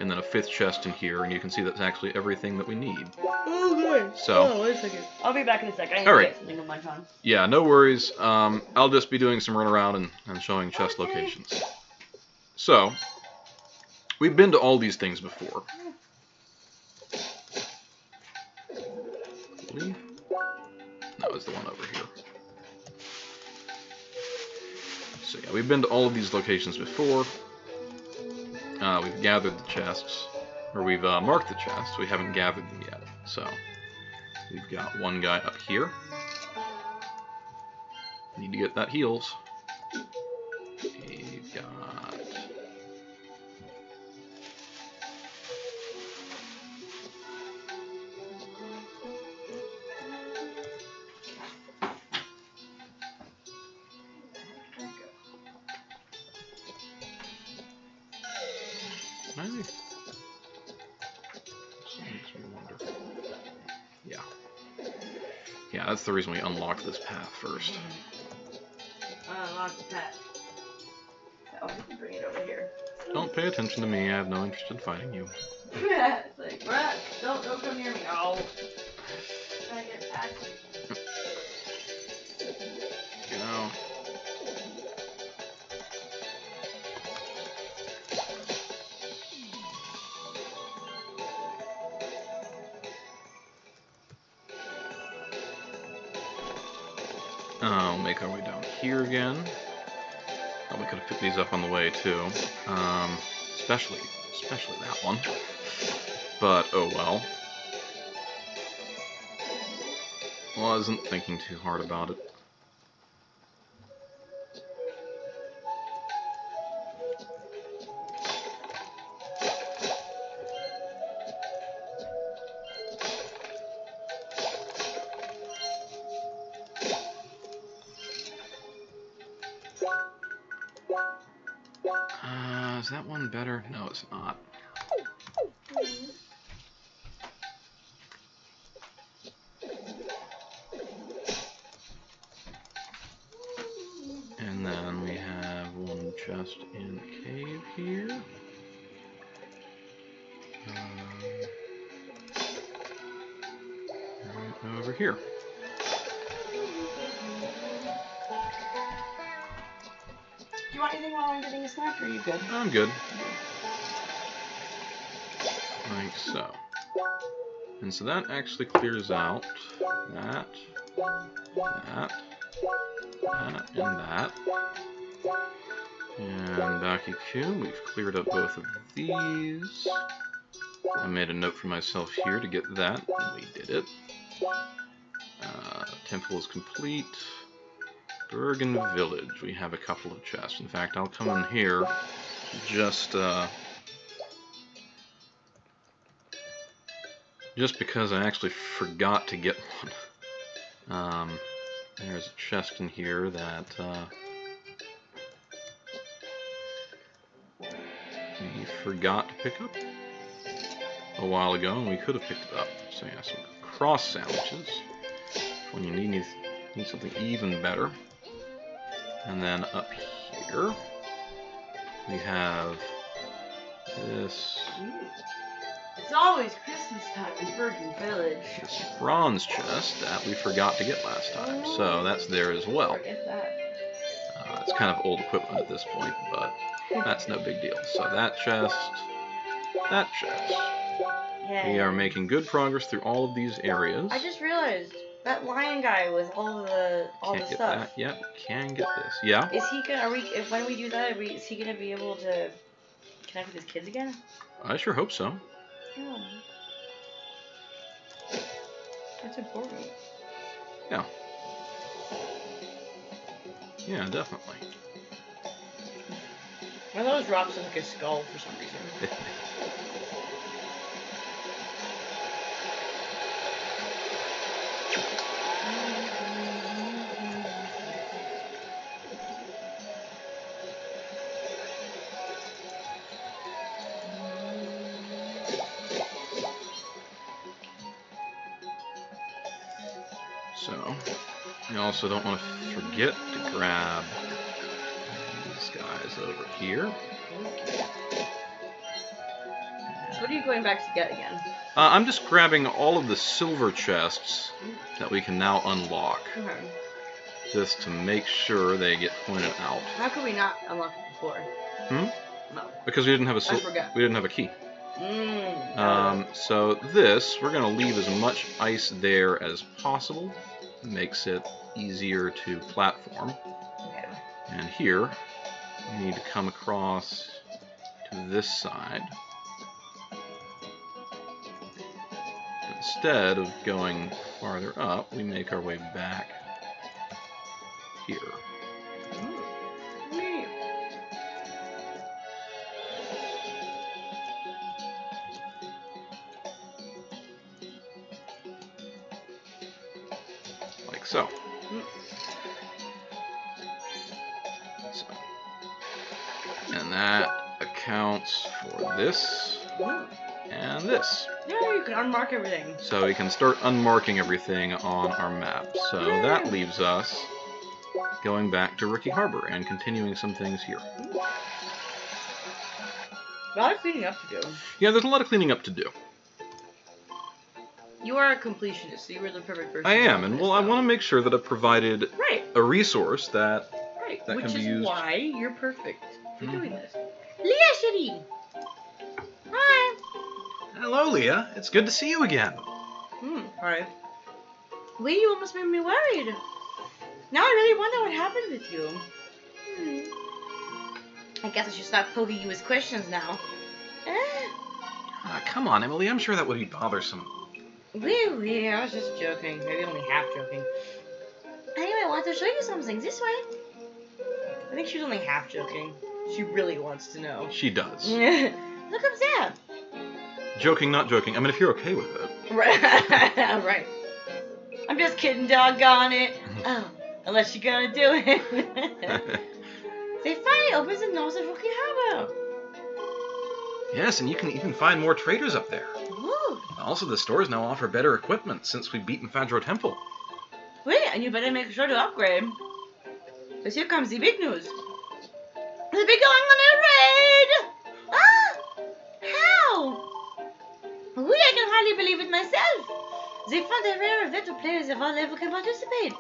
and then a 5th chest in here, and you can see that's actually everything that we need. Oh, good. So, wait a second. I'll be back in a second. I need all to right. get something on my phone. Yeah, no worries. I'll just be doing some run around and showing chest locations. So, we've been to all these things before. I believe that was the one over here. So yeah, we've been to all of these locations before. We've gathered the chests, or we've marked the chests. We haven't gathered them yet. So we've got one guy up here. Need to get that heals. We've got maybe. This makes me wonder. Yeah. Yeah, that's the reason we unlocked this path first. Unlock the path. Oh, I can bring it over here. Don't pay attention to me. I have no interest in fighting you. It's like, what? Don't come near me. Oh. Try to get past you. You know. We'll make our way down here again. Oh, we could have picked these up on the way too. Especially that one. But oh well. Wasn't thinking too hard about it. Is that one better? No, it's not. And then we have one chest in the cave here. Right over here. Do you want anything while I'm getting a snack, or are you good? I'm good. Like so. And so that actually clears out that, and that. And Bakiku, we've cleared up both of these. I made a note for myself here to get that, and we did it. Temple is complete. Bergen Village, we have a couple of chests. In fact, I'll come in here just because I actually forgot to get one. There's a chest in here that we forgot to pick up a while ago, and we could have picked it up. So yeah, some cross sandwiches when you need something even better. And then up here we have this It's always Christmas time in Bergen Village. This bronze chest that we forgot to get last time, so that's there as well. Forget that. It's kind of old equipment at this point, but that's no big deal. So that chest, that chest. Yay. We are making good progress through all of these areas. I just realized that lion guy with all the Can't get stuff. that yet. Can get this. Yeah. Is he gonna? When we do that, is he gonna be able to connect with his kids again? I sure hope so. Yeah. That's important. Yeah. Yeah, definitely. One of those rocks look like a skull for some reason. So, you also don't want to forget to grab these guys over here. So what are you going back to get again? I'm just grabbing all of the silver chests that we can now unlock, Okay. just to make sure they get pointed out. How could we not unlock it before? Hmm? No. Because we didn't have a forgot. we didn't have a key. So this, we're going to leave as much ice there as possible. Makes it easier to platform. Okay. And here, we need to come across to this side. Instead of going farther up, we make our way back here. Like so. And that accounts for this and this. Yeah, you can unmark everything. So we can start unmarking everything on our map. So that leaves us going back to Rookie Harbor and continuing some things here. A lot of cleaning up to do. Yeah, there's a lot of cleaning up to do. You are a completionist, so you were the perfect person. I am, and well, I want to make sure that I've provided Right. a resource that that Which can be is used. why you're perfect for doing this. Leah Shitty! Hi! Hello, Leah. It's good to see you again. Alright. Wait, you almost made me worried. Now I really wonder what happened with you. I guess I should stop poking you with questions now. Come on, Emily. I'm sure that would be bothersome. Really? I was just joking. Maybe only half joking. Anyway, I want to show you something. This way. I think she was only half joking. She really wants to know. She does. Look up there. Joking, not joking. I mean, if you're okay with it. Right. Right. I'm just kidding, doggone it. Oh. Unless you're gonna do it. They finally opened the north of Rookie Harbor. Yes, and you can even find more traders up there. Ooh. Also, the stores now offer better equipment since we've beaten Fadro Temple. Wait, and you better make sure to upgrade. Because here comes the big news. We'll be going on a raid! Ah! How? Oui, I can hardly believe it myself. They found a rare event where players of all levels can participate.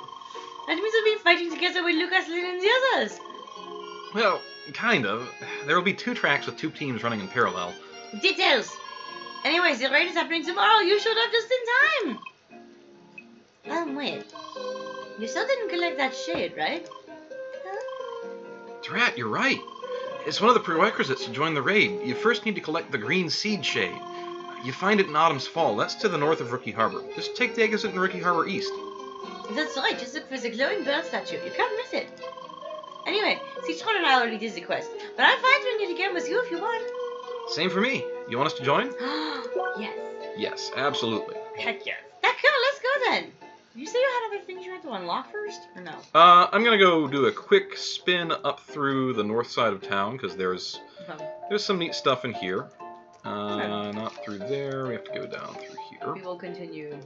That means we'll be fighting together with Lucas, Lynn, and the others. Well, kind of. There will be 2 tracks with 2 teams running in parallel. Details. Anyways, the raid is happening tomorrow. You showed up just in time. Wait. You still didn't collect that shade, right? Drat, you're right. It's one of the prerequisites to join the raid. You first need to collect the green seed shade. You find it in Autumn's Fall. That's to the north of Rookie Harbor. Just take the exit in Rookie Harbor East. That's right. Just look for the glowing bird statue. You can't miss it. Anyway, Citron and I already did the quest, but I'm fine doing it again with you if you want. Same for me. You want us to join? Yes. Yes, absolutely. Heck yes. That's cool. Let's go then. Did you say you had other things you had to unlock first? Or no? I'm gonna go do a quick spin up through the north side of town because there's some neat stuff in here. Not through there. We have to go down through here. We will continue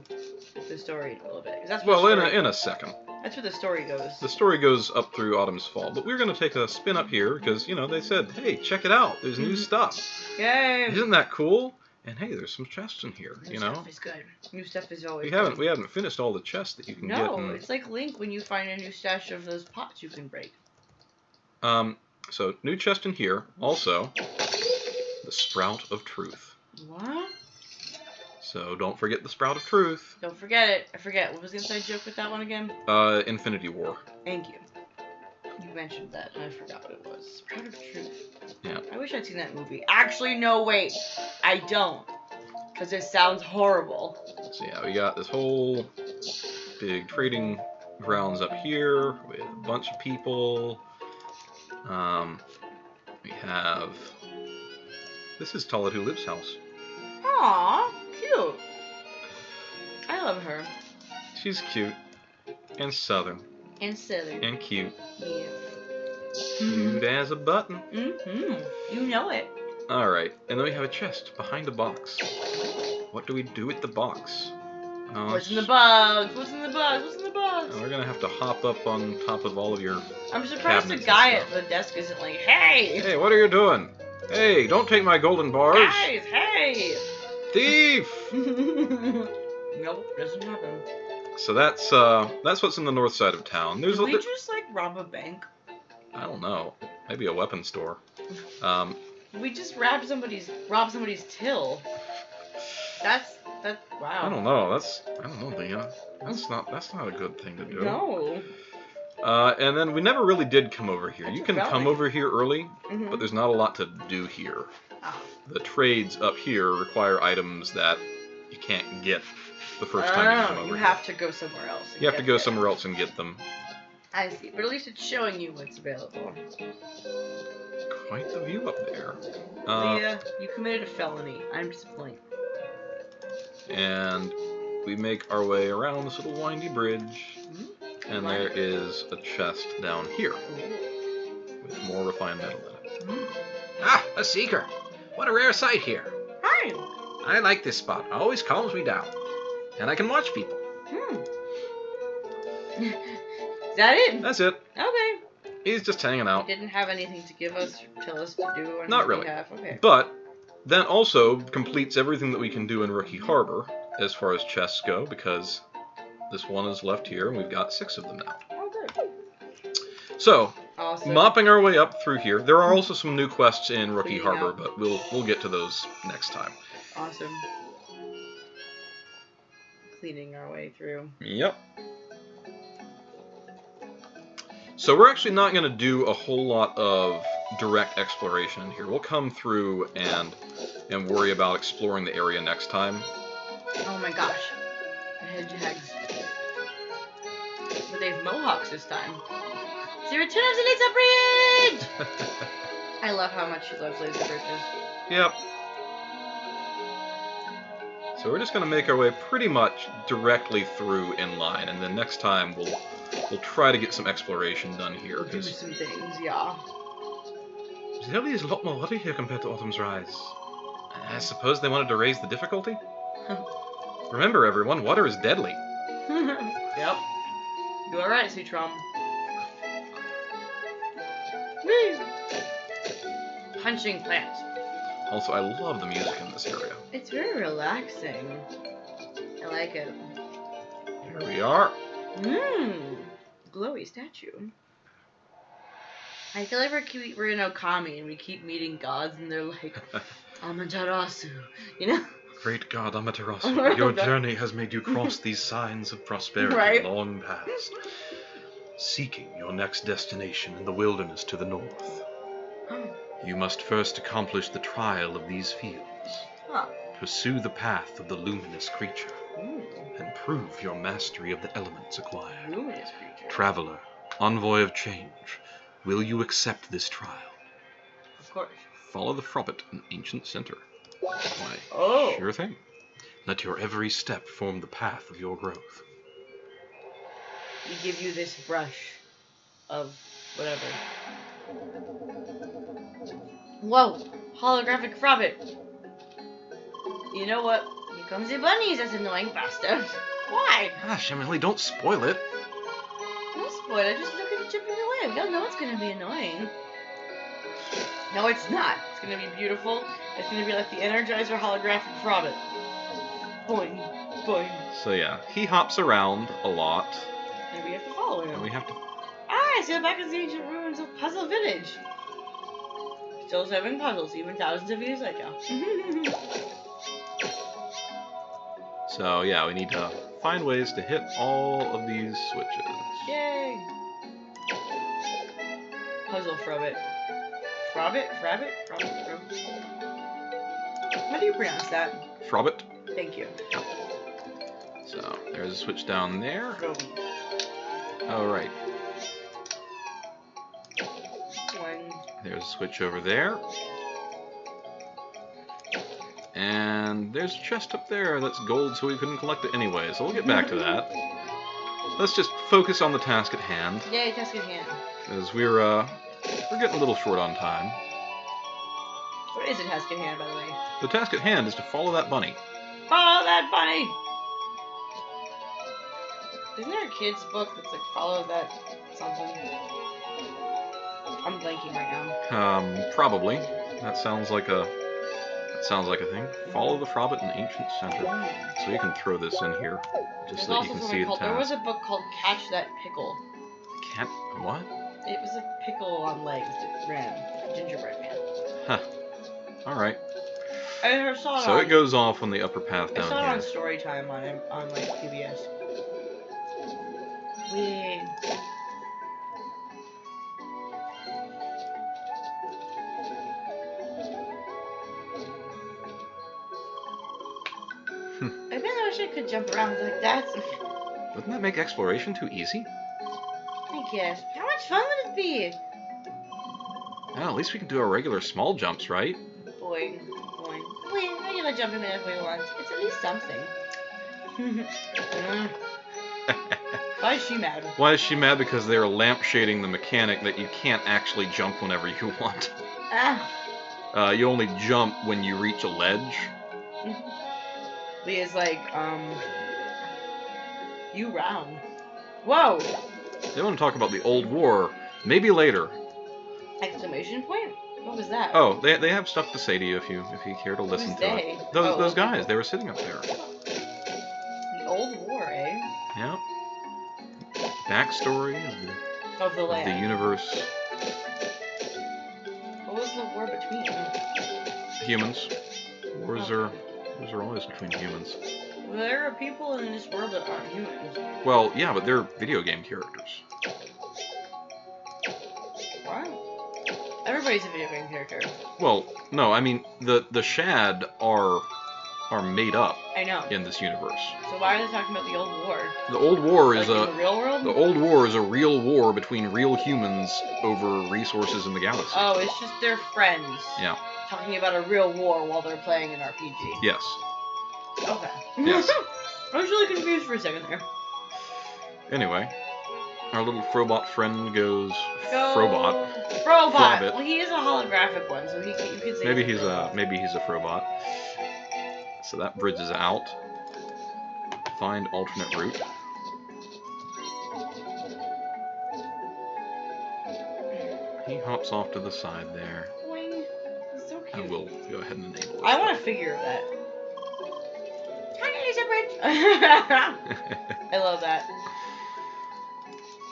the story a little bit. 'Cause that's Well, where the story, in a second. that's where the story goes. The story goes up through Autumn's Fall, but we're gonna take a spin up here because they said, hey, check it out. There's new stuff. Yay! Isn't that cool? And hey, there's some chests in here, New you know? stuff is good. New stuff is always We haven't finished all the chests that you can get. No, it's like Link when you find a new stash of those pots you can break. So new chest in here. Also, the Sprout of Truth. What? So don't forget the Sprout of Truth. Don't forget it. I forget. What was the inside joke with that one again? Infinity War. Thank you. You mentioned that, and I forgot what it was. Sprout of Truth. Yeah. I wish I'd seen that movie. Actually, no, wait. I don't. Because it sounds horrible. So yeah, we got this whole big trading grounds up here with a bunch of people. We have... This is Tollett Who Lives' house. Aww, cute. I love her. She's cute. And southern. And southern. And cute. Yeah. Cute as a button. Mm-hmm. You know it. Alright, and then we have a chest behind a box. What do we do with the box? What's in the box? What's in the box? What's in the box? We're gonna have to hop up on top of all of your... I'm surprised the cabinets guy and at the desk isn't like, hey! Hey, what are you doing? Hey, don't take my golden bars! Guys, hey! Thief! Nope, doesn't happen. So that's what's in the north side of town. There's Did we just, like, rob a bank? I don't know. Maybe a weapon store. We just rob somebody's till. Wow. I don't know. I don't know, Leah. That's not a good thing to do. No. And then we never really did come over here. That's You can a relic. come over here early, Mhm. but there's not a lot to do here. Ah. The trades up here require items that you can't get the first time you come over You here. have to go somewhere else. and You have to get go it. somewhere else and get them. I see, but at least it's showing you what's available. Quite the view up there. Leah, you committed a felony. I'm disappointed. And we make our way around this little windy bridge. And there is a chest down here with more refined metal in it. Ah, a seeker. What a rare sight here. Hi. I like this spot. Always calms me down. And I can watch people. Is that it? That's it. Okay. He's just hanging out. Didn't have anything to give us, tell us to do on Not his really. behalf. Okay. But that also completes everything that we can do in Rookie Harbor as far as chests go, because this one is left here and we've got 6 of them now. Oh, good. So, Awesome. mopping our way up through here. There are also some new quests in Rookie Cleaning Harbor, up. but we'll get to those next time. Awesome. Cleaning our way through. Yep. So we're actually not going to do a whole lot of direct exploration in here. We'll come through and worry about exploring the area next time. Oh my gosh. The hedgehogs. But they have mohawks this time. The return of the laser bridge! I love how much she loves laser bridges. Yep. So we're just going to make our way pretty much directly through in line, and then next time we'll try to get some exploration done here. We'll do 'Cause some things, yeah. there really is a lot more water here compared to Autumn's Rise. I suppose they wanted to raise the difficulty? Remember, everyone, water is deadly. Yep. You are right, Citron. Woo! Punching plants. Also, I love the music in this area. It's very relaxing. I like it. Here we are. Glowy statue. I feel like we're in Okami and we keep meeting gods and they're like, Amaterasu, you know? Great God Amaterasu, your journey has made you cross these signs of prosperity Right. long past, seeking your next destination in the wilderness to the north. You must first accomplish the trial of these fields, Huh. pursue the path of the luminous creature, Ooh, and prove your mastery of the elements acquired. luminous creature. Traveler, envoy of change, will you accept this trial? Of course. Follow the Fwobbit, an ancient center. Why, Oh. sure thing. Let your every step form the path of your growth. We give you this brush of whatever. Whoa! Holographic Fwobbit! You know what? Here comes the bunnies, that's annoying bastard. Why? Gosh, Emilie, don't spoil it. No spoiler, just look at it chipping away. We all know it's gonna be annoying. No, it's not. It's gonna be beautiful It's gonna be like the Energizer holographic Fwobbit. Boing, boing. So yeah, he hops around a lot. And we have to follow him. And we have to... Ah, I see back in the ancient ruins of Puzzle Village. Still solving puzzles, even thousands of years later. So yeah, we need to find ways to hit all of these switches. Yay! Puzzle Fwobbit. Fwobbit? Fwobbit? Fwobbit? How do you pronounce that? Fwobbit. Thank you. So there's a switch down there. Fwobbit. Oh right. One. There's a switch over there. And there's a chest up there that's gold, so we couldn't collect it anyway. So we'll get back to that. Let's just focus on the task at hand, Yay, task at hand. because we're getting a little short on time. What is a task at hand, by the way? The task at hand is to follow that bunny. Follow that bunny! Isn't there a kid's book that's like, follow that something? I'm blanking right now. Probably. That sounds like a thing. Follow the Fwobbit in Ancient Center. So you can throw this in here, just so that you can see the There was task. a book called Catch That Pickle. Cat? What? It was a pickle on legs that ran. Gingerbread man. Huh. All right. I never saw it So on, it goes off on the upper path I saw it down on here. Storytime on like PBS. Wee. I really wish I could jump around like that. Wouldn't that make exploration too easy? I guess. How much fun would it be? Well, at least we can do our regular small jumps, right? Boing, boing. Boing, regular jumping man if we want. It's at least something. Why is she mad? Why is she mad? Because they're lampshading the mechanic that you can't actually jump whenever you want. Ah. You only jump when you reach a ledge. Leah's like, you round. Whoa! They want to talk about the old war. Maybe later. Exclamation point? What was that? Oh, they have stuff to say to you if you care to listen Who's to they? it. Those Oh, guys, people. they were sitting up there. The old war, eh? Yeah. Backstory Of the of the land. universe. What was the war between? Humans. Wars are always between humans. There are people in this world that aren't humans. Well, yeah, but they're video game characters. What? Everybody's a video game character. Well, no, I mean the Shad are made up I know. in this universe. So why are they talking about the old war? The old war is Like in the real world? the old war is a real war between real humans over resources in the galaxy. Oh, it's just their friends. Yeah. Talking about a real war while they're playing an RPG. Yes. Okay. Yes. I was really confused for a second there. Anyway, our little Fwobbit friend goes Go. Fwobbit. Fwobbit. Well, he is a holographic one, so you could say Maybe he's he's a Fwobbit. So that bridge is out. Find alternate route. He hops off to the side there, Boing. He's so cute. and we'll go ahead and enable this. I want a figure of that. Tiny laser bridge. I love that.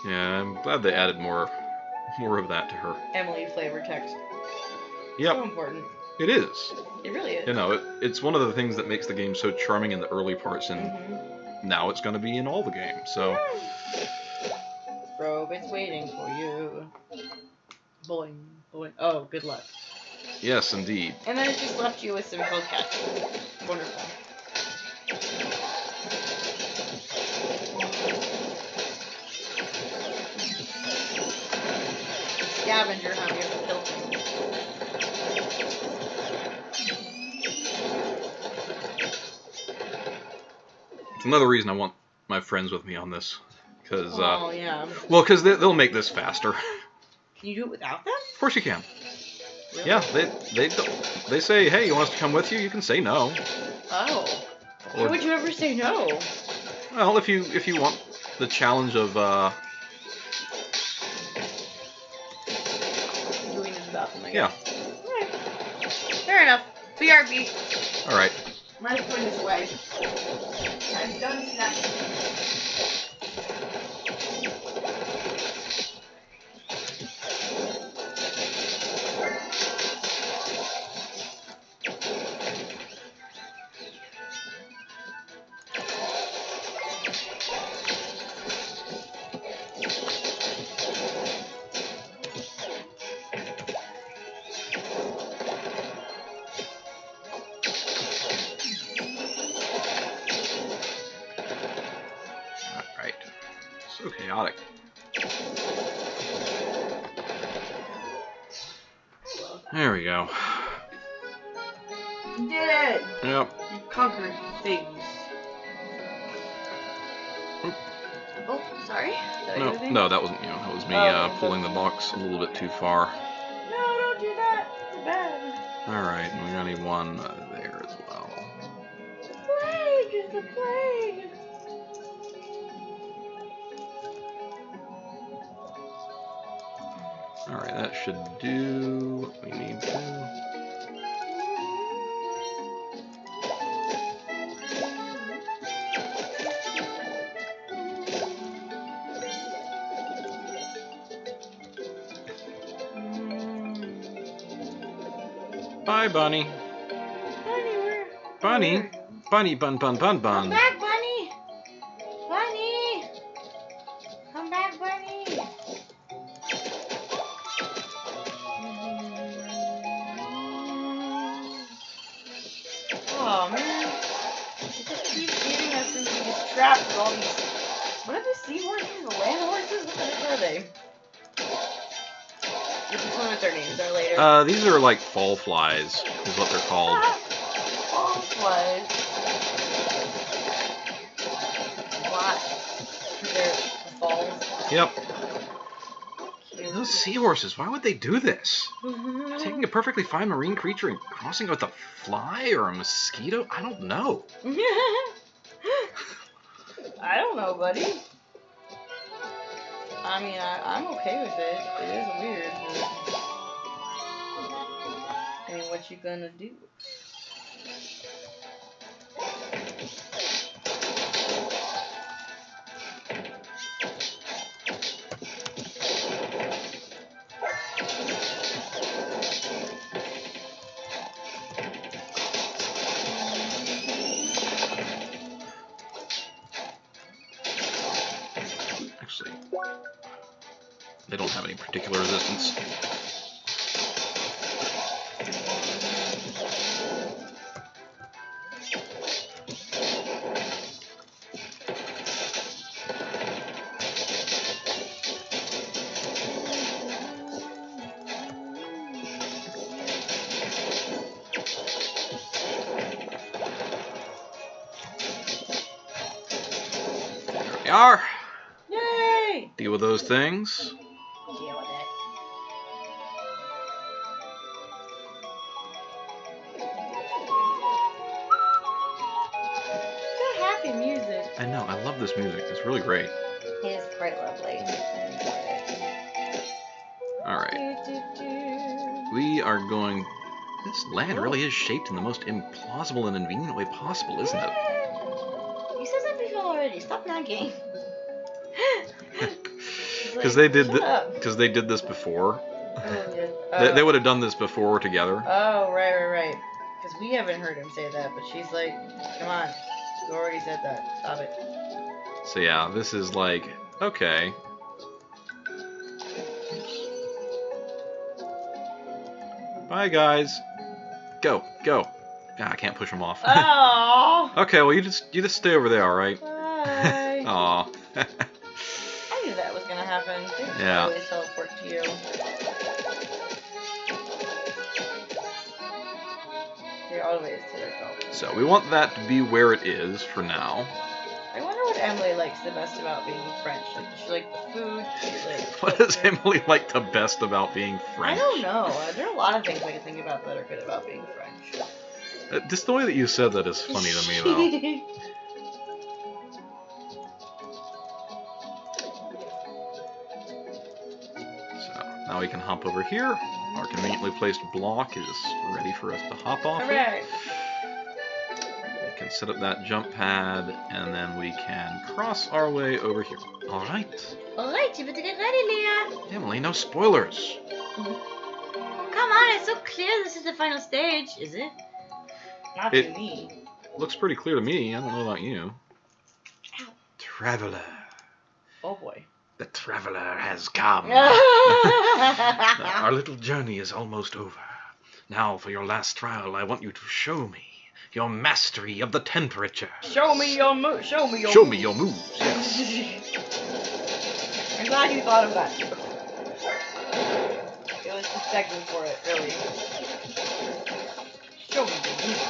Yeah, I'm glad they added more of that to her. Emilie flavor text. Yep, So important. it is. It really is. You know, it's one of the things that makes the game so charming in the early parts, and now it's going to be in all the games. So, Fwobbit's waiting for you. Boing, boing. Oh, good luck. yes, indeed. And then it just left you with some hellcats. Wonderful. Scavenger hunt, we have to kill things. It's another reason I want my friends with me on this, because Oh, yeah. well, because they'll make this faster. Can you do it without them? Of course you can. Really? Yeah, they say, hey, you want us to come with you? You can say no. Oh. Why Or, would you ever say no? well, if you want the challenge of Going to the bathroom, I yeah, guess. Alright. Fair enough. BRB. Alright. Might as well put this away. I'm done snacking. So chaotic. There we go. You did it! Yep. You conquered things. Oh, sorry. Did I do anything? No, that wasn't you. That was me pulling the box a little bit too far. No, don't do that. It's bad. Alright, and we're gonna need one there as well. The plague! It's the plague! Alright, that should do what we need to. Bye, Bunny. Bunny, where? Bunny? Bunny, bun, bun, bun, bun. Come back, Bunny! Bunny! Come back, Bunny! Oh, man. It just keeps leaving us into these traps with all these... What are the seahorses? The land horses? What the heck are they? You can tell me what their names are later. These are like fall flies, is what they're called. Fall flies. Why? They're the falls. Yep. Cute. Those seahorses, why would they do this? Taking a perfectly fine marine creature and crossing it with a fly or a mosquito? I don't know. I don't know, buddy. I mean, I'm okay with it. It is weird, but... I mean, what you gonna do? Actually, they don't have any particular resistance. There we are. Yay! Deal with those things. Deal with it. Good happy music. I know, I love this music. It's really great. It is quite lovely. Alright. We are going... This land really is shaped in the most implausible and inconvenient way possible, isn't it? You said that before already. Stop nagging. Because they did Shut up. because they did this before. Oh, They would have done this before together. Oh, right. Because we haven't heard him say that, but she's like, come on. You already said that. Stop it. So yeah, this is like, okay. Bye guys. Go. Ah, I can't push them off. Oh. Okay, well you just stay over there, alright? Bye. Aw. I knew that was gonna happen. They just Yeah. always teleport to you. They always teleport. So we want that to be where it is for now. I wonder what Emilie likes the best about being French. Like, does she like the food? Does she like What does culture? Emilie like the best about being French? I don't know. There are a lot of things I can think about that are good about being French. Just the way that you said that is funny to me, though. So now we can hop over here. Our conveniently placed block is ready for us to hop off. Hooray! We can set up that jump pad, and then we can cross our way over here. All right. Alright, you better get ready, Leah. Emily, no spoilers. Oh, come on, it's so clear this is the final stage. Is it? Not It- to me. Looks pretty clear to me. I don't know about you. Ow. Traveler. Oh boy. The traveler has come. Our little journey is almost over. Now, for your last trial, I want you to show me your mastery of the temperature. Show me your move. Show me your Show move. me your moves, yes. I'm glad you thought of that. It was just begging for it, really. Show me your move.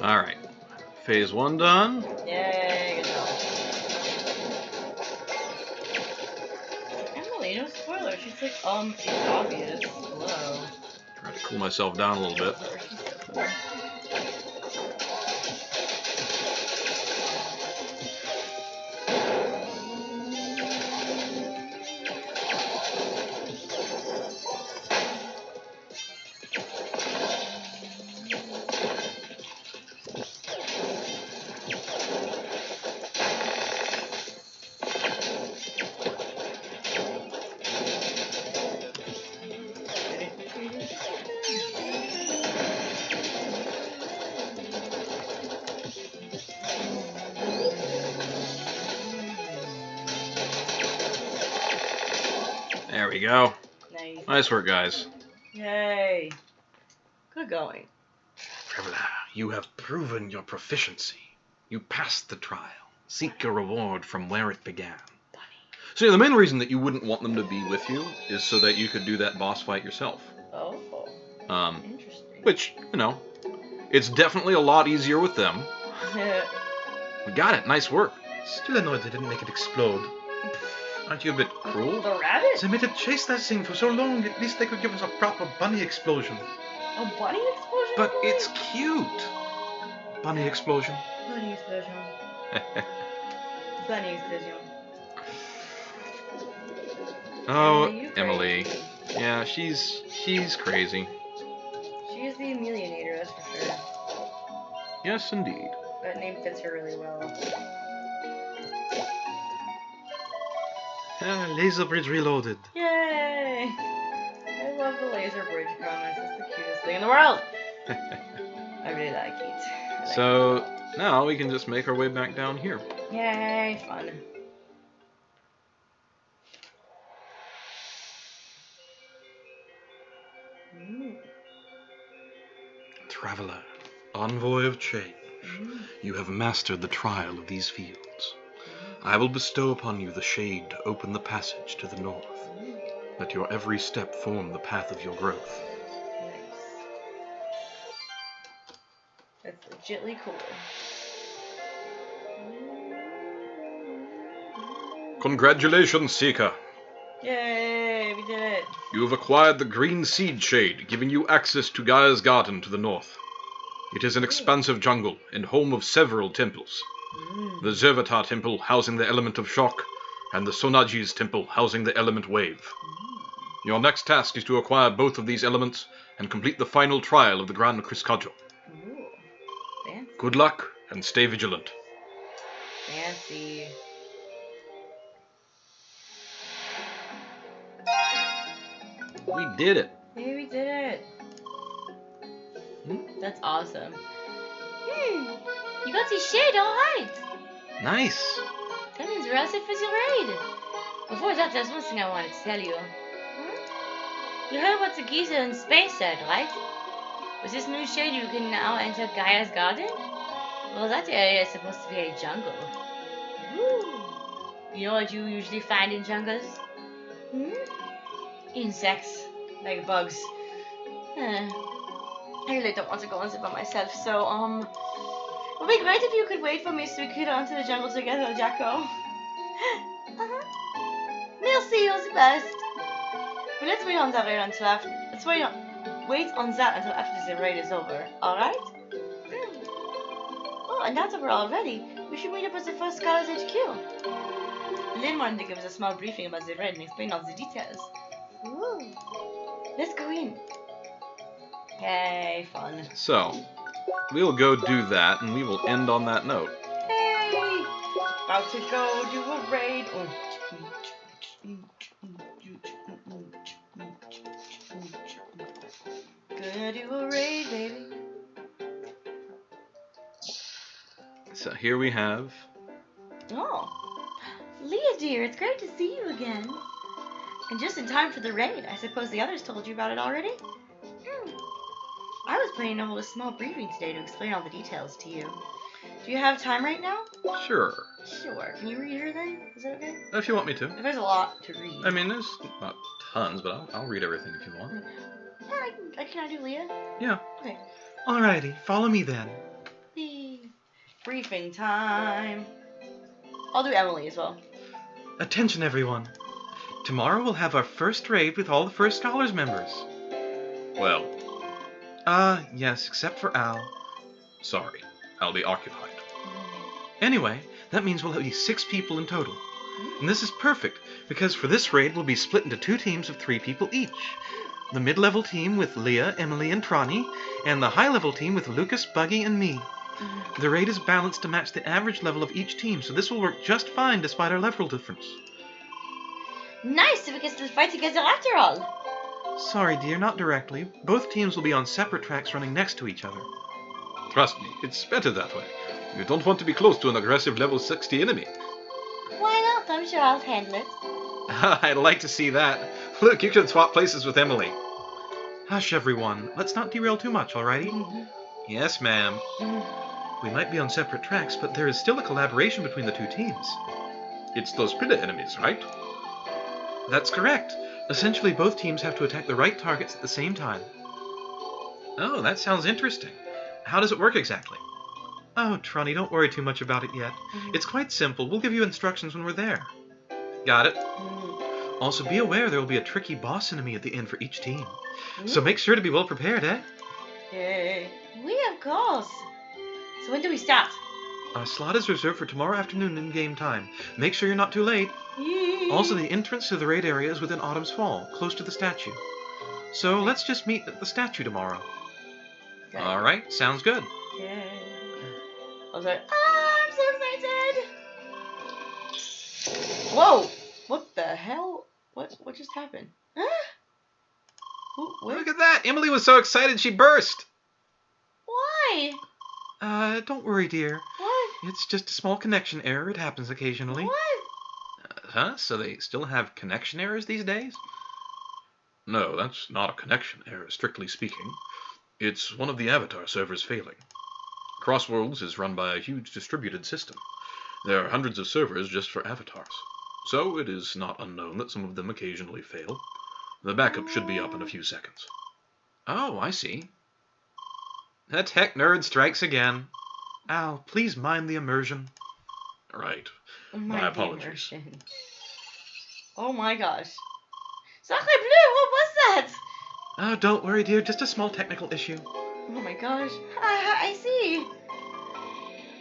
All right. Phase 1 done. Yay, good job. Emily, no spoiler. She's like, it's obvious. Hello. Try to cool myself down a little bit. There we go. Nice. Nice work, guys. Yay. Good going. Traveler, you have proven your proficiency. You passed the trial. Seek your reward from where it began. So yeah, the main reason that you wouldn't want them to be with you is so that you could do that boss fight yourself. Oh, interesting. Which, you know, it's definitely a lot easier with them. We got it. Nice work. Still annoyed they didn't make it explode. Aren't you a bit cruel? The rabbit? They made it chase that thing for so long, at least they could give us a proper bunny explosion. A bunny explosion? But it's cute. Bunny explosion. Bunny explosion. Bunny explosion. Oh, Emily, you Emily. crazy. Yeah, she's crazy. She is the Emilionator, that's for sure. Yes, indeed. That name fits her really well. Laser bridge reloaded. Yay! I love the laser bridge promise. It's the cutest thing in the world. I really like it. I like So now we can just make our way back down here. it. Yay, fun. Traveler, envoy of change, you have mastered the trial of these fields. I will bestow upon you the shade to open the passage to the north. Let your every step form the path of your growth. Nice. That's legitly cool. Congratulations, Seeker. Yay, we did it. You have acquired the green seed shade, giving you access to Gaia's garden to the north. It is an expansive jungle and home of several temples. The Zervatar temple housing the element of shock, and the Sonaji's temple housing the element wave. Your next task is to acquire both of these elements and complete the final trial of the Grand Criskajo. Ooh, fancy. Good luck, and stay vigilant. Fancy. We did it. Hey, we did it. That's awesome. You got the shade, alright. Nice. That means we're all set for the raid. Before that, there's one thing I wanted to tell you. You heard what the geezer in space said, right? With this new shade, you can now enter Gaia's garden? Well, that area is supposed to be a jungle. Woo. You know what you usually find in jungles? insects, like bugs. I really don't want to go on it by myself, so, it would be great if you could wait for me so we could get onto the jungle together, Jacko. Merci, all the best. But let's wait on that raid until after. Wait on that until after the raid is over. All right? Oh, and that's over already. We should meet up at the first Scholars HQ. Lynn wanted to give us a small briefing about the raid and explain all the details. Ooh. Let's go in. Yay, fun. So, we'll go do that, and we will end on that note. Hey! About to go do a raid. Gonna do a raid, baby. So here we have... Oh. Leah, dear, it's great to see you again. And just in time for the raid. I suppose the others told you about it already? I was planning to hold a small briefing today to explain all the details to you. Do you have time right now? Sure. Sure. Can you read her then? Is that okay? If you want me to. There's a lot to read. I mean, there's not tons, but I'll read everything if you want. Can I do Leah? Yeah. Okay. Alrighty, follow me then. Briefing time. I'll do Emilie as well. Attention, everyone. Tomorrow we'll have our first raid with all the First Scholars members. Well, Yes, except for Al. sorry. I'll be occupied. Anyway, that means we'll be 6 people in total. And this is perfect, because for this raid we'll be split into 2 teams of 3 people each. The mid-level team with Leah, Emilie, and Trani, and the high-level team with Lucas, Buggy, and me. The raid is balanced to match the average level of each team, so this will work just fine despite our level difference. Nice, so we can still fight together after all. Sorry, dear, not directly. Both teams will be on separate tracks running next to each other. Trust me, it's better that way. You don't want to be close to an aggressive level 60 enemy. Why not? I'm sure I'll handle it. I'd like to see that. Look, you can swap places with Emilie. Hush, everyone. Let's not derail too much, alrighty? Yes, ma'am. We might be on separate tracks, but there is still a collaboration between the 2 teams. It's those pillar enemies, right? That's correct. Essentially, both teams have to attack the right targets at the same time. Oh, that sounds interesting. How does it work exactly? Oh, Trani, don't worry too much about it yet. It's quite simple. We'll give you instructions when we're there. Got it. Also, be aware there will be a tricky boss enemy at the end for each team. So make sure to be well prepared, eh? Yay. We, of course. So when do we start? Our slot is reserved for tomorrow afternoon in game time. Make sure you're not too late. Also, the entrance to the raid area is within Autumn's Fall, close to the statue. So let's just meet at the statue tomorrow. Okay. Alright, sounds good. Yay. I was like, I'm so excited! Whoa! What the hell? What just happened? Huh? Where? Look at that! Emilie was so excited she burst! Why? Don't worry, dear. What? It's just a small connection error. It happens occasionally. What? Huh? So they still have connection errors these days? No, that's not a connection error, strictly speaking. It's one of the Avatar servers failing. Crossworlds is run by a huge distributed system. There are hundreds of servers just for avatars. So it is not unknown that some of them occasionally fail. The backup should be up in a few seconds. Oh, I see. The tech nerd strikes again. Al, please mind the immersion. Right. My apologies. immersion. Oh my gosh. Sacre bleu, what was that? Oh, don't worry, dear. Just a small technical issue. Oh my gosh. I see.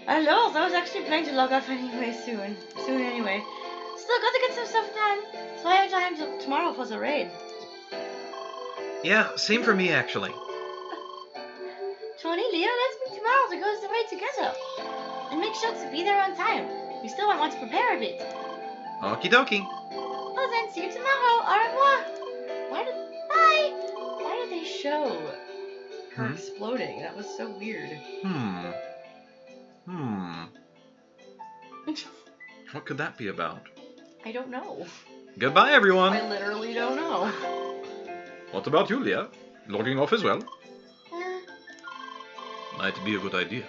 Alors, I was actually planning to log off anyway soon. Soon anyway. Still got to get some stuff done. So I have time tomorrow for the raid. Yeah, same for me, actually. Tony, Leo, let's meet tomorrow to go to the raid together. And make sure to be there on time. We still might want to prepare a bit. Okie dokie. Well then, see you tomorrow. Au revoir. Bye. Why did they show her exploding? That was so weird. What could that be about? I don't know. Goodbye, everyone. I literally don't know. What about you, Leah? Logging off as well? Might be a good idea.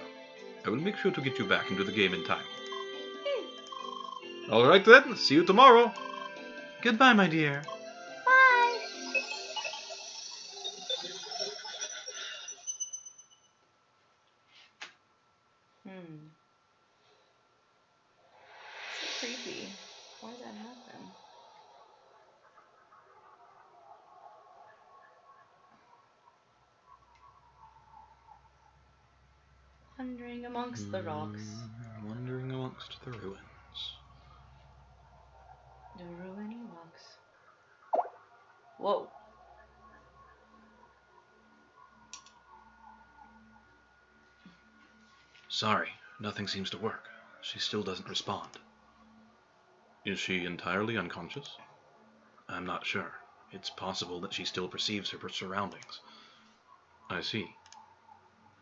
I will make sure to get you back into the game in time. Alright then, see you tomorrow. Goodbye, my dear. Bye. So creepy. Why does that happen? Wandering amongst the rocks. Wandering amongst the ruins. The ruiny rocks. Whoa. Sorry, nothing seems to work. She still doesn't respond. Is she entirely unconscious? I'm not sure. It's possible that she still perceives her surroundings. I see.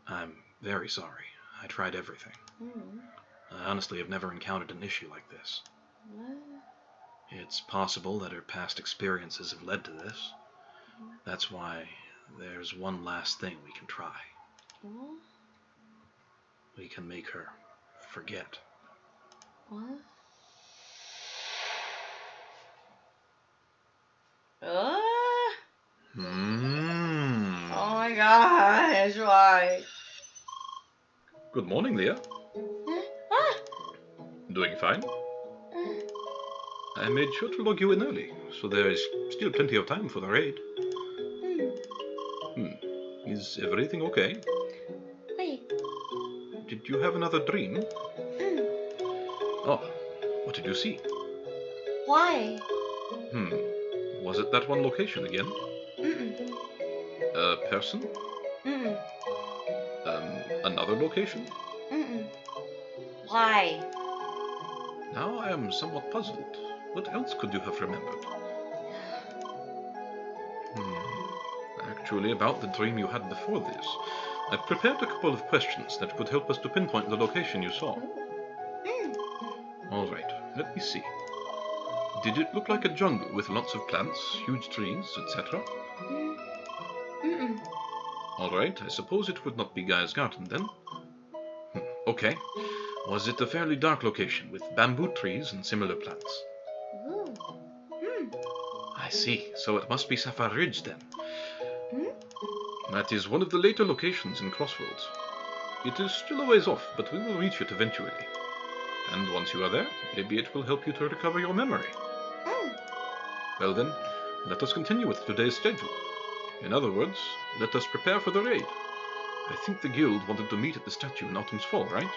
I'm very sorry. I tried everything. I honestly have never encountered an issue like this. What? It's possible that her past experiences have led to this. That's why there's one last thing we can try. What? We can make her forget. What? Oh my gosh, why? Good morning, Leah. Doing fine? I made sure to log you in early, so there is still plenty of time for the raid. Is everything okay? Wait. Did you have another dream? Oh, what did you see? Why? Was it that one location again? A person? Another location? Why? Now I am somewhat puzzled. What else could you have remembered? Actually, about the dream you had before this, I've prepared a couple of questions that could help us to pinpoint the location you saw. All right, let me see. Did it look like a jungle with lots of plants, huge trees, etc.? All right, I suppose it would not be Guy's Garden then. Okay. Was it a fairly dark location with bamboo trees and similar plants? I see. So it must be Sapphire Ridge then. That is one of the later locations in Crossroads. It is still a ways off, but we will reach it eventually. And once you are there, maybe it will help you to recover your memory. Well then, let us continue with today's schedule. In other words, let us prepare for the raid. I think the guild wanted to meet at the statue in Autumn's Fall, right?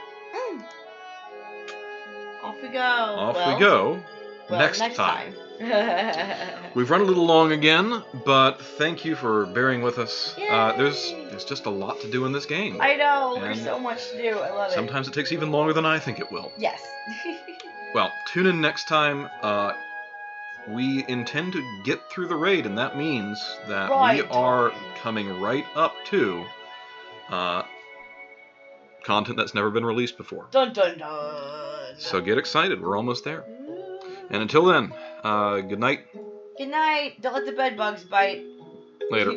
Off we go. Off we go. Well, next time. We've run a little long again, but thank you for bearing with us. There's just a lot to do in this game. I know, And there's so much to do. I love it. Sometimes it takes even longer than I think it will. Yes. Well, tune in next time. We intend to get through the raid, and that means that we are coming right up to content that's never been released before. Dun dun dun. So get excited, we're almost there. And until then, good night. Good night. Don't let the bed bugs bite. Later.